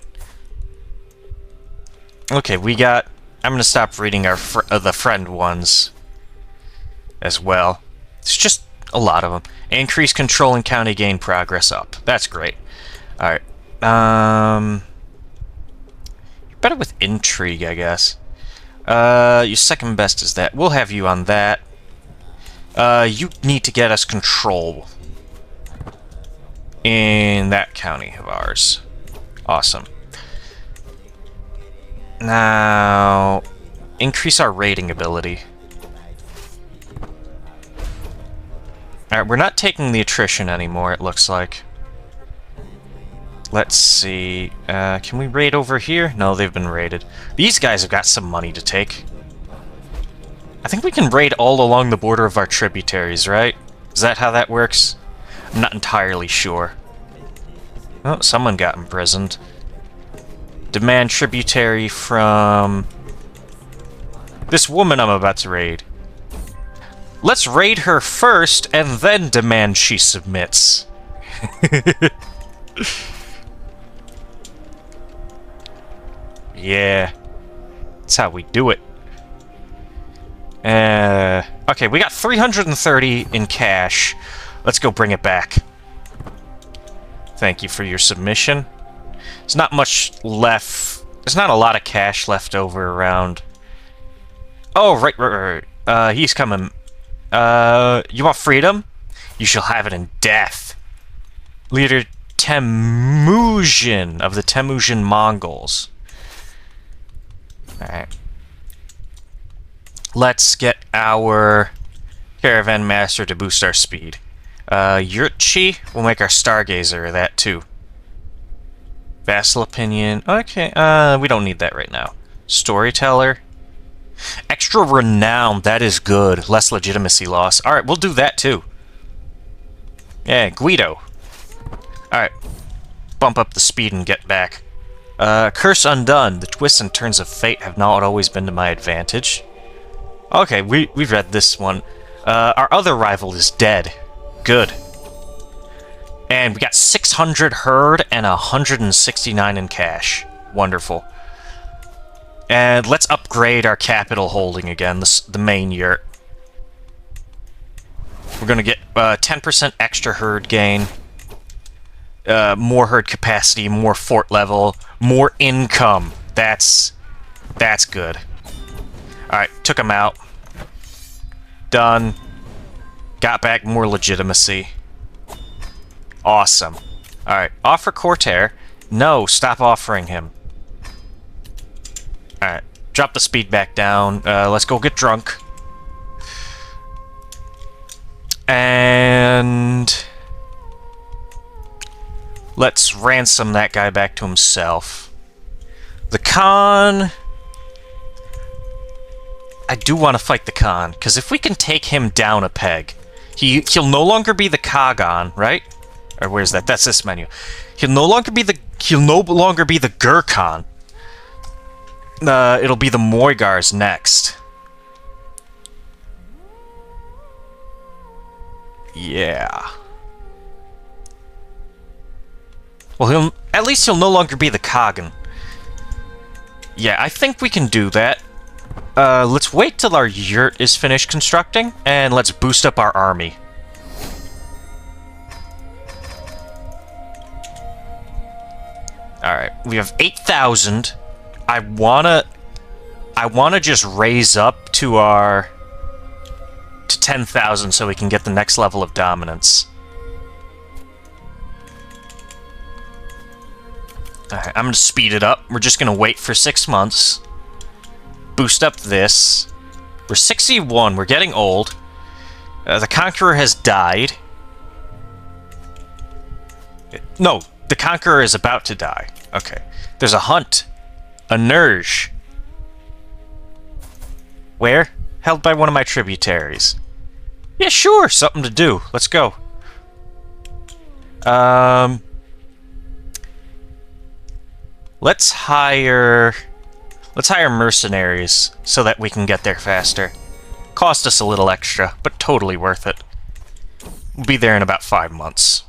S1: Okay, we got... I'm gonna stop reading our the friend ones as well. It's just a lot of them. Increase control and county gain progress up. That's great. Alright. You're better with intrigue, I guess. Your second best is that. We'll have you on that. You need to get us control in that county of ours. Awesome. Now, increase our raiding ability. Alright, we're not taking the attrition anymore, it looks like. Let's see. Can we raid over here? No, they've been raided. These guys have got some money to take. I think we can raid all along the border of our tributaries, right? Is that how that works? I'm not entirely sure. Oh, someone got imprisoned. Demand tributary from this woman I'm about to raid. Let's raid her first, and then demand she submits. Yeah. That's how we do it. Okay, we got 330 in cash. Let's go bring it back. Thank you for your submission. There's not much left. There's not a lot of cash left over around. Oh, right. He's coming. You want freedom? You shall have it in death. Leader Temujin of the Temujin Mongols. Alright. Let's get our caravan master to boost our speed. Yurtchi, we'll make our stargazer that too. Vassal opinion. Okay, we don't need that right now. Storyteller. Extra renown, that is good. Less legitimacy loss. Alright, we'll do that too. Yeah, Guido. Alright. Bump up the speed and get back. Curse undone. The twists and turns of fate have not always been to my advantage. Okay, we've read this one. Our other rival is dead. Good. And we got 600 herd and 169 in cash. Wonderful. And let's upgrade our capital holding again, the main yurt. We're gonna get 10% extra herd gain. More herd capacity, more fort level, more income. That's good. Alright, took him out. Done. Got back more legitimacy. Awesome. Alright, offer Cortair. No, stop offering him. Alright, drop the speed back down. Let's go get drunk. And let's ransom that guy back to himself. The Khan... I do want to fight the Khan, because if we can take him down a peg, he'll no longer be the Kagan, right? Or where's that? That's this menu. He'll no longer be the Gurkhan. It'll be the Moigars next. Yeah. Well, at least he'll no longer be the Kagan. Yeah, I think we can do that. Let's wait till our yurt is finished constructing, and let's boost up our army. Alright, we have 8,000. I wanna just raise up to 10,000 so we can get the next level of dominance. Alright, I'm gonna speed it up. We're just gonna wait for 6 months. Boost up this. We're 61. We're getting old. The Conqueror has died. No, the Conqueror is about to die. Okay. There's a hunt. A Nerge. Where? Held by one of my tributaries. Yeah, sure. Something to do. Let's go. Let's hire mercenaries so that we can get there faster. Cost us a little extra, but totally worth it. We'll be there in about 5 months.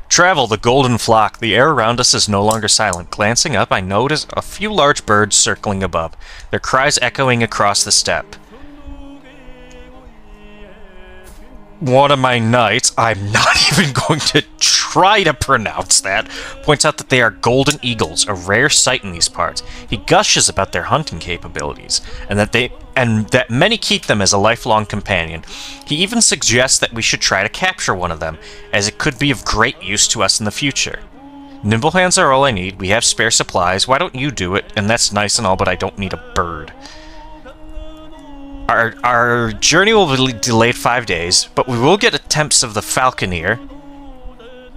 S1: Travel the golden flock. The air around us is no longer silent. Glancing up, I notice a few large birds circling above, their cries echoing across the steppe. One of my knights, I'm not even going to try to pronounce that, points out that they are golden eagles, a rare sight in these parts. He gushes about their hunting capabilities, and that many keep them as a lifelong companion. He even suggests that we should try to capture one of them, as it could be of great use to us in the future. Nimble hands are all I need. We have spare supplies. Why don't you do it? And that's nice and all, but I don't need a bird. Our journey will be delayed 5 days, but we will get attempts of the Falconeer.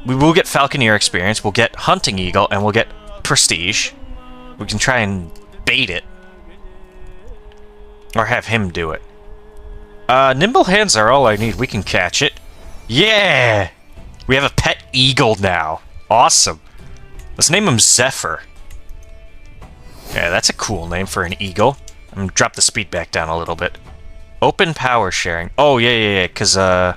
S1: We will get Falconeer experience, we'll get Hunting Eagle, and we'll get Prestige. We can try and bait it. Or have him do it. Nimble hands are all I need. We can catch it. Yeah! We have a pet eagle now. Awesome. Let's name him Zephyr. Yeah, that's a cool name for an eagle. I'm gonna drop the speed back down a little bit. Open power sharing. Oh, yeah, because, Oh,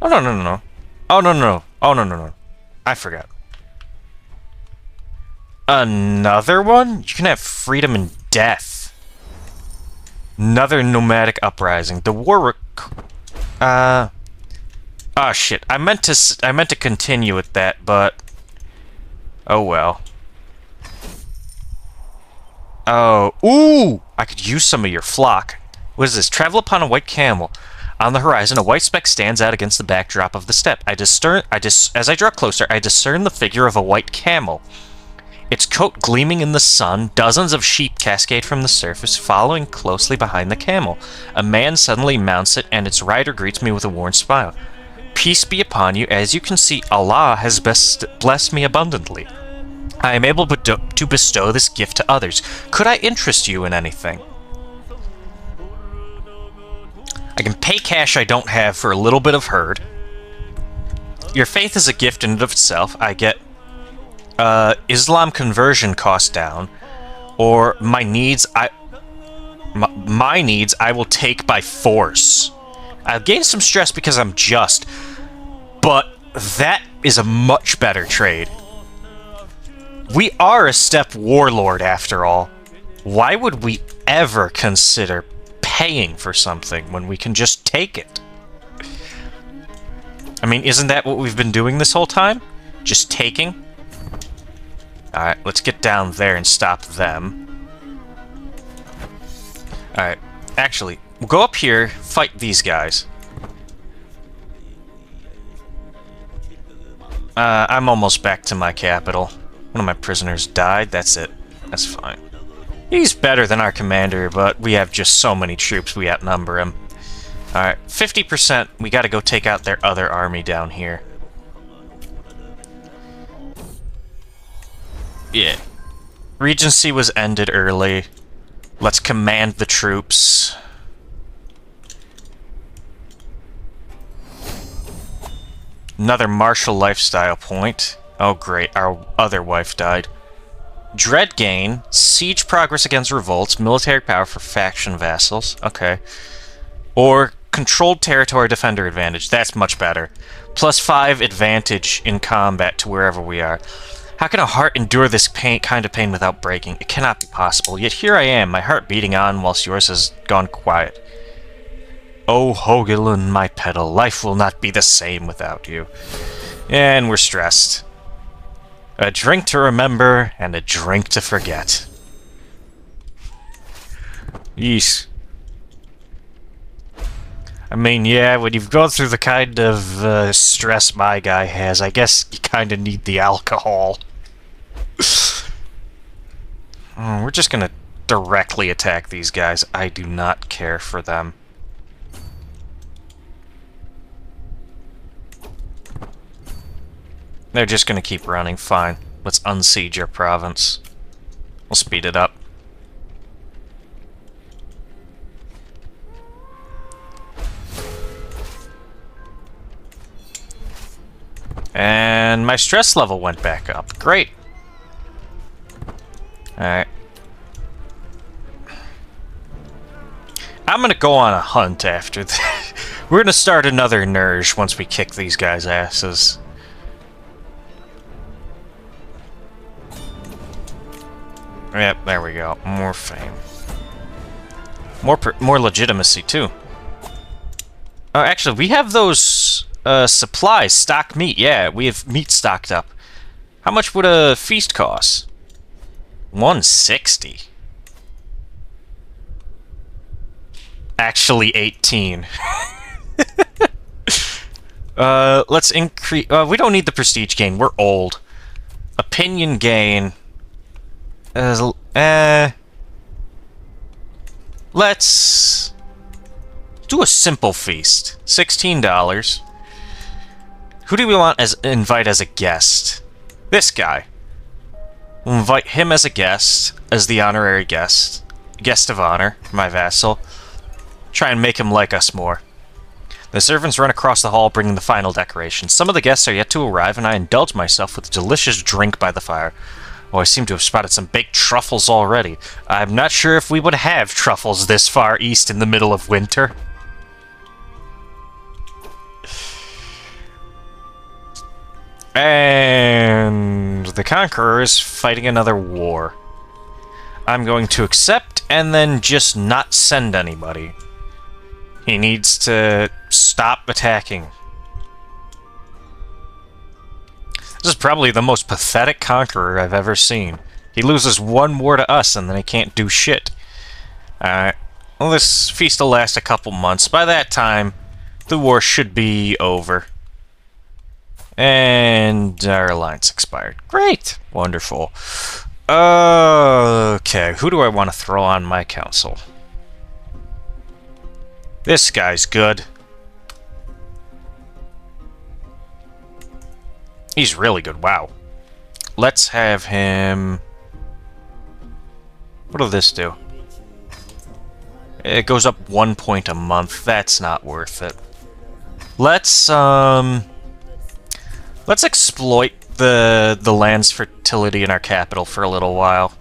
S1: no. Oh, no. Oh, no. I forgot. Another one? You can have freedom and death. Another nomadic uprising. The war Oh shit. I meant to continue with that, but oh well. Oh, ooh! I could use some of your flock. What is this? Travel upon a white camel. On the horizon, a white speck stands out against the backdrop of the steppe. As I draw closer, I discern the figure of a white camel. Its coat gleaming in the sun, dozens of sheep cascade from the surface, following closely behind the camel. A man suddenly mounts it, and its rider greets me with a worn smile. Peace be upon you. As you can see, Allah has blessed me abundantly. I am able to bestow this gift to others. Could I interest you in anything? I can pay cash I don't have for a little bit of herd. Your faith is a gift in and of itself. I get Islam conversion cost down, or my needs I will take by force. I'll gain some stress because I'm just, but that is a much better trade. We are a steppe warlord after all. Why would we ever consider paying for something when we can just take it? I mean, isn't that what we've been doing this whole time? Just taking? Alright, let's get down there and stop them. Alright, actually, we'll go up here, fight these guys. I'm almost back to my capital. One of my prisoners died, that's it. That's fine. He's better than our commander, but we have just so many troops, we outnumber him. Alright, 50%, we gotta go take out their other army down here. Yeah. Regency was ended early. Let's command the troops. Another martial lifestyle point. Oh great, our other wife died. Dread gain, siege progress against revolts, military power for faction vassals. Okay. Or controlled territory defender advantage. That's much better. +5 advantage in combat to wherever we are. How can a heart endure this kind of pain without breaking? It cannot be possible. Yet here I am, my heart beating on whilst yours has gone quiet. Oh, Hogilin, my petal, life will not be the same without you. And we're stressed. A drink to remember, and a drink to forget. Yeesh. I mean, yeah, when you've gone through the kind of stress my guy has, I guess you kind of need the alcohol. We're just gonna directly attack these guys. I do not care for them. They're just gonna keep running. Fine. Let's unsiege your province. We'll speed it up. And my stress level went back up. Great. Alright. I'm gonna go on a hunt after that. We're gonna start another Nerge once we kick these guys' asses. Yep, there we go. More fame. More legitimacy, too. Oh, actually, we have those supplies, stock meat. Yeah, we have meat stocked up. How much would a feast cost? 160. Actually, 18. Let's increase... we don't need the prestige gain. We're old. Opinion gain... let's do a simple feast. $16. Who do we want invite as a guest? This guy. We'll invite him as a guest, as the honorary guest. Guest of honor, my vassal. Try and make him like us more. The servants run across the hall, bringing the final decorations. Some of the guests are yet to arrive, and I indulge myself with a delicious drink by the fire. Oh, I seem to have spotted some baked truffles already. I'm not sure if we would have truffles this far east in the middle of winter. And the Conqueror is fighting another war. I'm going to accept and then just not send anybody. He needs to stop attacking. This is probably the most pathetic conqueror I've ever seen. He loses one war to us and then he can't do shit. Alright. Well, this feast will last a couple months. By that time, the war should be over. And our alliance expired. Great! Wonderful. Okay, who do I want to throw on my council? This guy's good. He's really good, wow. Let's have him... What'll this do? It goes up 1 point a month. That's not worth it. Let's exploit the land's fertility in our capital for a little while.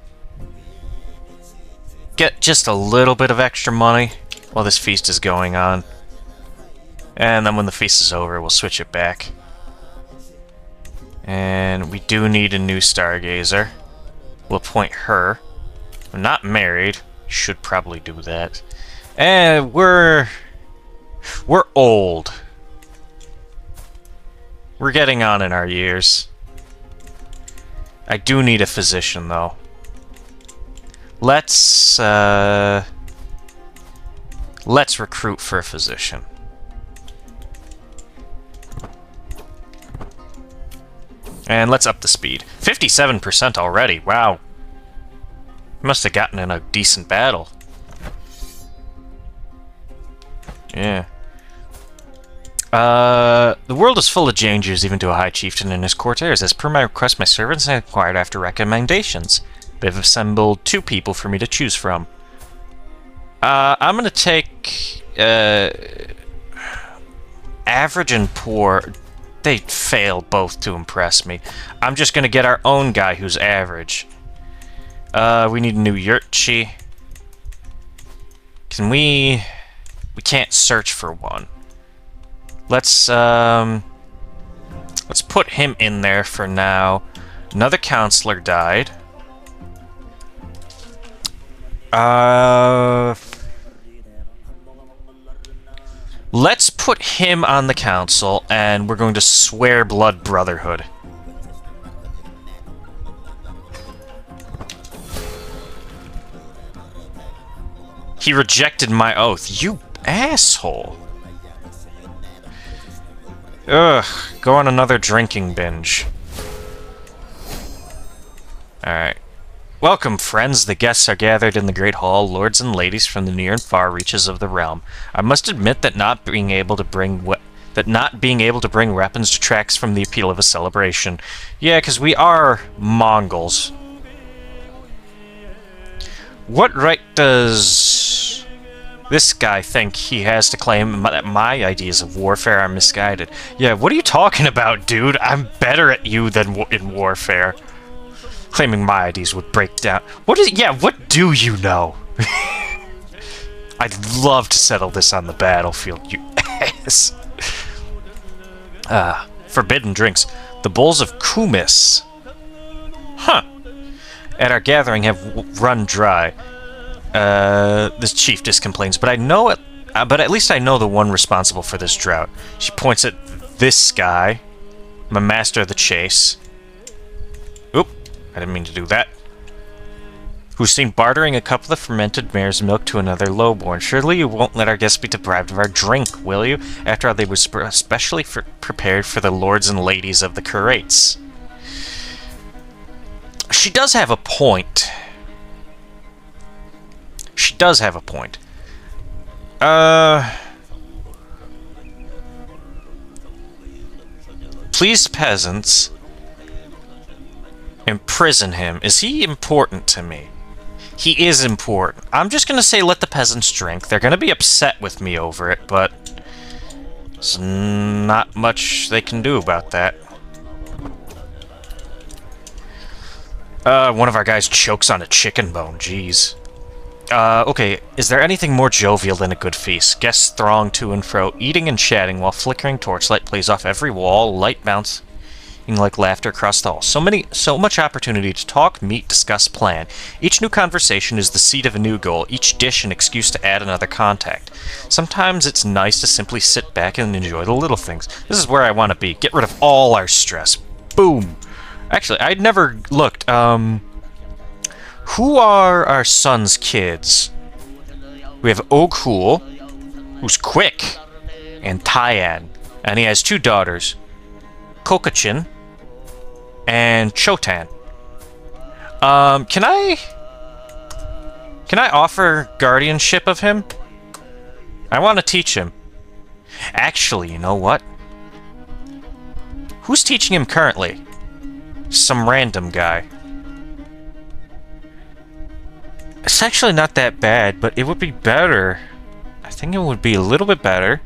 S1: Get just a little bit of extra money while this feast is going on. And then when the feast is over, we'll switch it back. And we do need a new stargazer. We'll appoint her. I'm not married. Should probably do that. And we're old. We're getting on in our years. I do need a physician, though. Let's recruit for a physician. And let's up the speed. 57% already, wow. Must have gotten in a decent battle. Yeah. The world is full of dangers, even to a high chieftain and his courtiers. As per my request, my servants have inquired after recommendations. They've assembled 2 people for me to choose from. I'm gonna take, average and poor. They fail both to impress me. I'm just gonna get our own guy who's average. We need a new Yurtchi. Can we... We can't search for one. Let's put him in there for now. Another counselor died. Let's put him on the council, and we're going to swear blood brotherhood. He rejected my oath. You asshole. Ugh, go on another drinking binge. Alright. Welcome, friends. The guests are gathered in the great hall, lords and ladies from the near and far reaches of the realm. I must admit that not being able to bring weapons detracts from the appeal of a celebration. Yeah, because we are Mongols. What right does this guy think he has to claim that my ideas of warfare are misguided? Yeah, what are you talking about, dude? I'm better at you than in warfare. Claiming my ideas would break down. What do you know? I'd love to settle this on the battlefield, you ass. Forbidden drinks. The bowls of kumis. Huh. At our gathering have run dry. This chiefess complains, but I know it. But at least I know the one responsible for this drought. She points at this guy. I'm a master of the chase. Oop. I didn't mean to do that. Who's seen bartering a cup of the fermented mare's milk to another lowborn. Surely you won't let our guests be deprived of our drink, will you? After all, they were especially prepared for the lords and ladies of the curates. She does have a point. She does have a point. Please, peasants, imprison him. Is he important to me? He is important. I'm just gonna say let the peasants drink. They're gonna be upset with me over it, but there's not much they can do about that. One of our guys chokes on a chicken bone, jeez. Okay, is there anything more jovial than a good feast? Guests throng to and fro, eating and chatting while flickering torchlight plays off every wall, light bouncing like laughter across the hall. So much opportunity to talk, meet, discuss, plan. Each new conversation is the seed of a new goal, each dish an excuse to add another contact. Sometimes it's nice to simply sit back and enjoy the little things. This is where I want to be. Get rid of all our stress. Boom. Actually, I'd never looked. Who are our son's kids? We have Oghul, who's quick, and Tyan. And he has 2 daughters, Kokachin and Chotan. Can I offer guardianship of him? I want to teach him. Actually, you know what? Who's teaching him currently? Some random guy. It's actually not that bad, but it would be better. I think it would be a little bit better.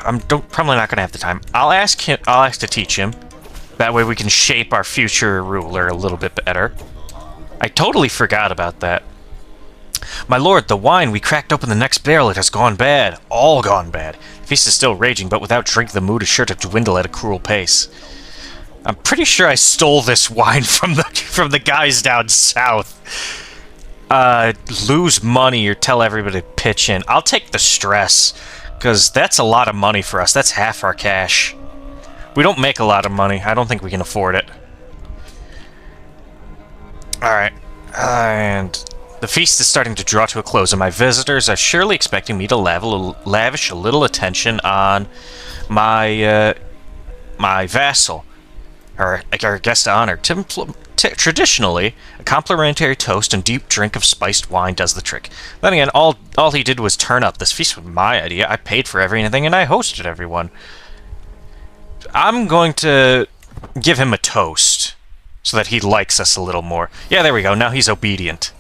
S1: I'm probably not gonna have the time. I'll ask to teach him. That way we can shape our future ruler a little bit better. I totally forgot about that. My lord, the wine we cracked open the next barrel, it has gone bad. All gone bad. The feast is still raging, but without drink the mood is sure to dwindle at a cruel pace. I'm pretty sure I stole this wine from the guys down south. Lose money or tell everybody to pitch in. I'll take the stress, because that's a lot of money for us. That's half our cash. We don't make a lot of money. I don't think we can afford it. Alright. And the feast is starting to draw to a close, and my visitors are surely expecting me to lavish a little attention on my vassal. Our guest of honor. Traditionally, a complimentary toast and deep drink of spiced wine does the trick. Then again, all he did was turn up. This feast was my idea. I paid for everything, and I hosted everyone. I'm going to give him a toast, so that he likes us a little more. Yeah, there we go. Now he's obedient.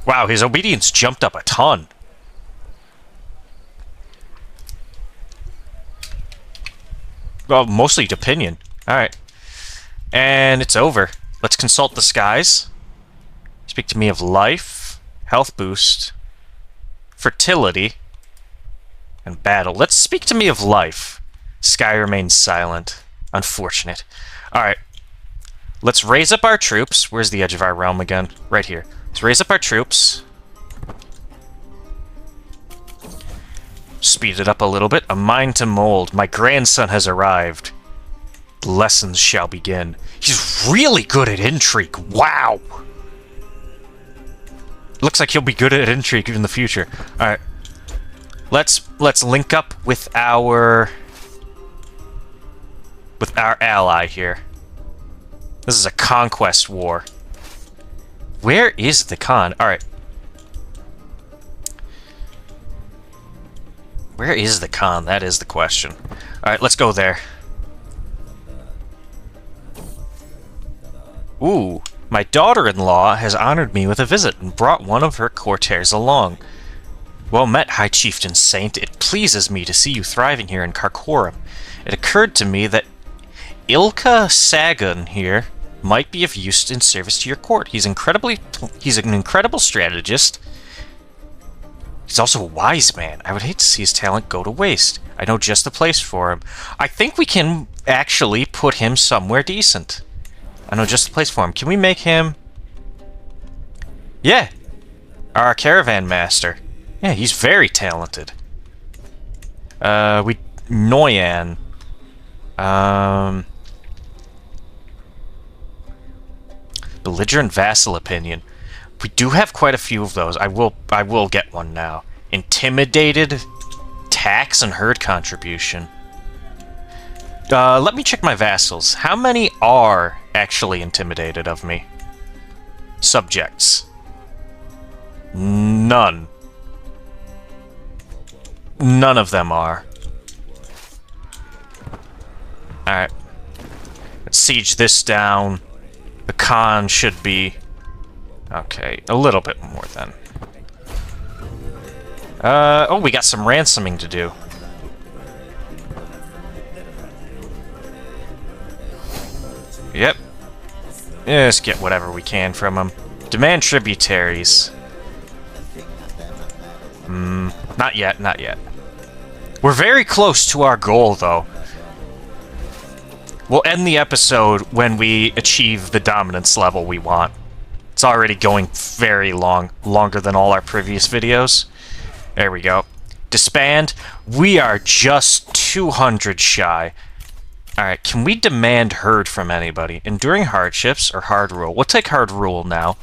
S1: Wow, his obedience jumped up a ton. Well, mostly opinion. Alright. And it's over. Let's consult the skies. Speak to me of life, health boost, fertility, and battle. Let's speak to me of life. Sky remains silent. Unfortunate. Alright. Let's raise up our troops. Where's the edge of our realm again? Right here. Let's raise up our troops. Speed it up a little bit. A mind to mold. My grandson has arrived. Lessons shall begin. He's really good at intrigue. Wow. Looks like he'll be good at intrigue in the future. All right. Let's link up with our ally here. This is a conquest war. Where is the Khan? All right. Where is the Khan? That is the question. All right, let's go there. Ooh, my daughter-in-law has honored me with a visit and brought one of her courtiers along. Well met, High Chieftain Saint. It pleases me to see you thriving here in Karakoram. It occurred to me that Ilka Sagan here might be of use in service to your court. He's an incredible strategist. He's also a wise man. I would hate to see his talent go to waste. I know just the place for him. I think we can actually put him somewhere decent. I know just the place for him. Can we make him... Yeah. Our caravan master. Yeah, he's very talented. Noyan. Belligerent vassal opinion. We do have quite a few of those. I will get one now. Intimidated, tax, and herd contribution. Let me check my vassals. How many are actually intimidated of me? Subjects. None. None of them are. Alright. siege this down. The Khan should be... Okay, a little bit more then. Oh, we got some ransoming to do. Yep. Let's get whatever we can from them. Demand tributaries. Not yet, not yet. We're very close to our goal, though. We'll end the episode when we achieve the dominance level we want. It's already going very long, longer than all our previous videos. There we go. Disband. We are just 200 shy. Alright, can we demand herd from anybody? Enduring hardships or hard rule? We'll take hard rule now.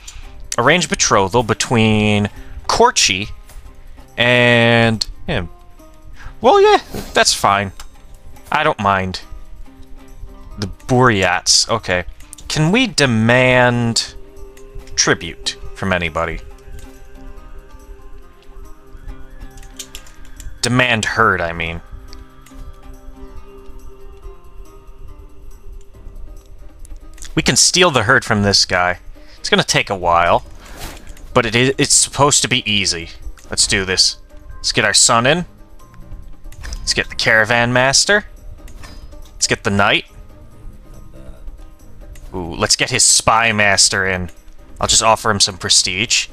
S1: Arrange betrothal between Korchi and him. Well, yeah, that's fine. I don't mind. The Buryats. Okay. Can we demand tribute from anybody? Demand herd, I mean. We can steal the herd from this guy. It's gonna take a while, but it's supposed to be easy. Let's do this. Let's get our son in. Let's get the caravan master. Let's get the knight. Ooh, let's get his spy master in. I'll just offer him some prestige.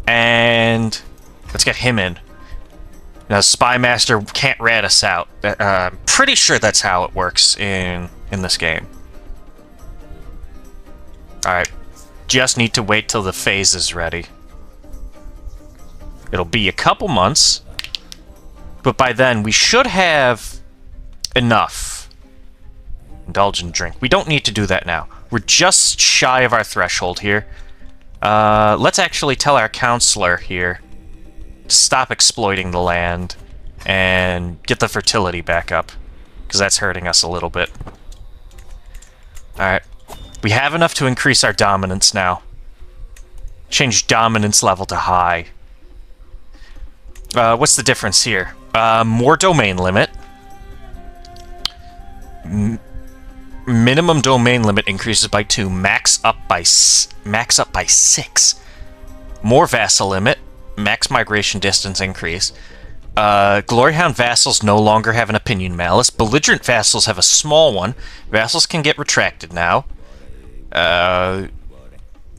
S1: And let's get him in. Now, spy master can't rat us out. Pretty sure that's how it works in this game. Alright. Just need to wait till the phase is ready. It'll be a couple months. But by then, we should have enough. Indulge and drink. We don't need to do that now. We're just shy of our threshold here. Let's actually tell our counselor here to stop exploiting the land and get the fertility back up, because that's hurting us a little bit. Alright. We have enough to increase our dominance now. Change dominance level to high. What's the difference here? More domain limit. Minimum domain limit increases by 2. Max up by 6. More vassal limit. Max migration distance increase. Gloryhound vassals no longer have an opinion malice. Belligerent vassals have a small one. Vassals can get retracted now.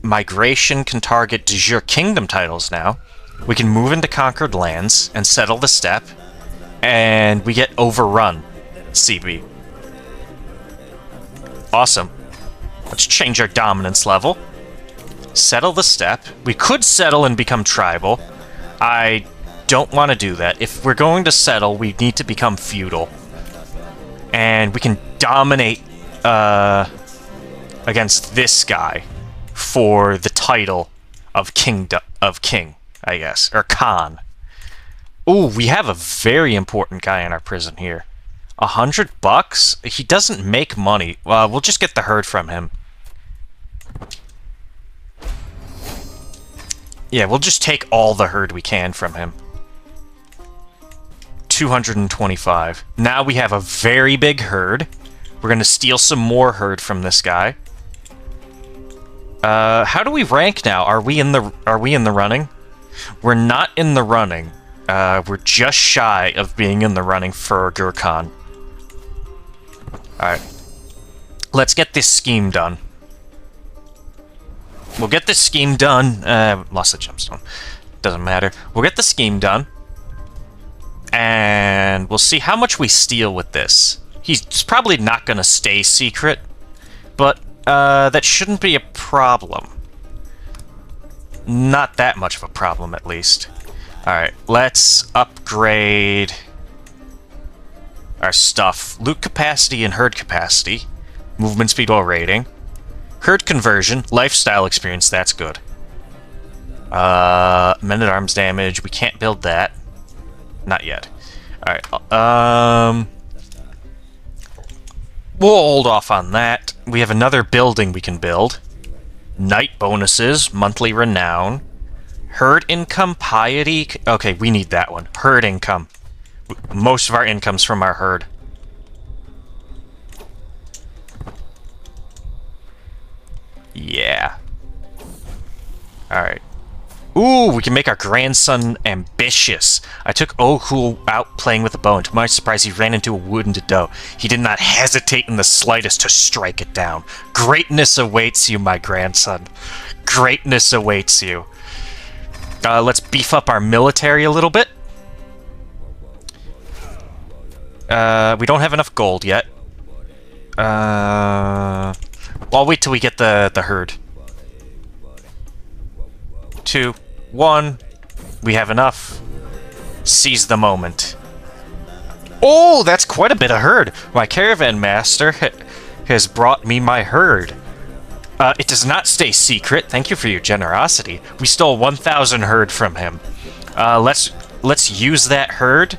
S1: Migration can target de jure kingdom titles now. We can move into conquered lands and settle the steppe. And we get overrun CB. Awesome. Let's change our dominance level. Settle the steppe. We could settle and become tribal. I don't want to do that. If we're going to settle, we need to become feudal. And we can dominate against this guy for the title of king, I guess. Or Khan. Ooh, we have a very important guy in our prison here. $100? He doesn't make money. We'll just get the herd from him. Yeah, we'll just take all the herd we can from him. 225. Now we have a very big herd. We're gonna steal some more herd from this guy. How do we rank now? Are we in the running? We're not in the running. We're just shy of being in the running for Gurkhan. Alright. Let's get this scheme done. We'll get this scheme done. Lost the gemstone. Doesn't matter. We'll get the scheme done. And we'll see how much we steal with this. He's probably not going to stay secret. But that shouldn't be a problem. Not that much of a problem, at least. Alright, let's upgrade our stuff. Loot capacity and herd capacity. Movement speed while raiding. Herd conversion. Lifestyle experience, that's good. Men-at-arms damage. We can't build that. Not yet. Alright, we'll hold off on that. We have another building we can build. Knight bonuses. Monthly renown. Herd income, piety. Okay, we need that one. Herd income. Most of our income's from our herd. Yeah. Alright. Ooh, we can make our grandson ambitious. I took Okul out playing with a bow, and to my surprise, he ran into a wounded doe. He did not hesitate in the slightest to strike it down. Greatness awaits you, my grandson. Greatness awaits you. Let's beef up our military a little bit. We don't have enough gold yet. I'll wait till we get the herd. 2, 1. We have enough. Seize the moment. Oh, that's quite a bit of herd. My caravan master has brought me my herd. It does not stay secret. Thank you for your generosity. We stole 1,000 herd from him. Let's use that herd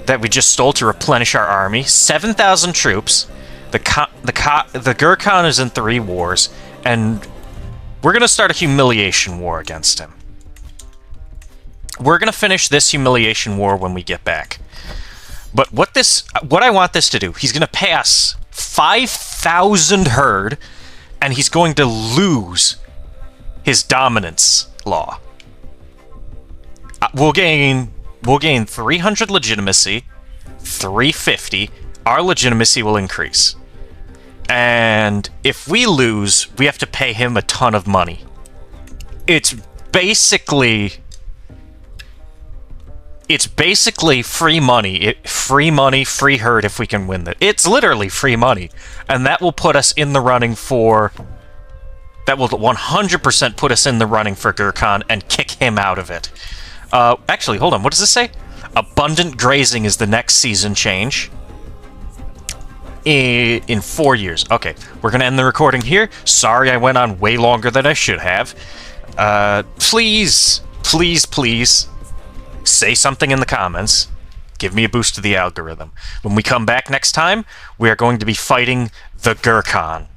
S1: that we just stole to replenish our army. 7,000 troops. The Gurkhan is in 3 wars, and we're gonna start a humiliation war against him. We're gonna finish this humiliation war when we get back. But what I want this to do, he's gonna pass 5,000 herd, and he's going to lose his dominance law. We'll gain 300 legitimacy, 350. Our legitimacy will increase. And if we lose, we have to pay him a ton of money. It's basically free money. Free money, free herd if we can win that. It's literally free money. And that will put us in the running for... That will 100% put us in the running for Gurkhan and kick him out of it. Actually, hold on. What does this say? Abundant grazing is the next season change. In 4 years. Okay, we're gonna end the recording here. Sorry I went on way longer than I should have. Please say something in the comments. Give me a boost to the algorithm. When we come back next time, we are going to be fighting the Gurkhan.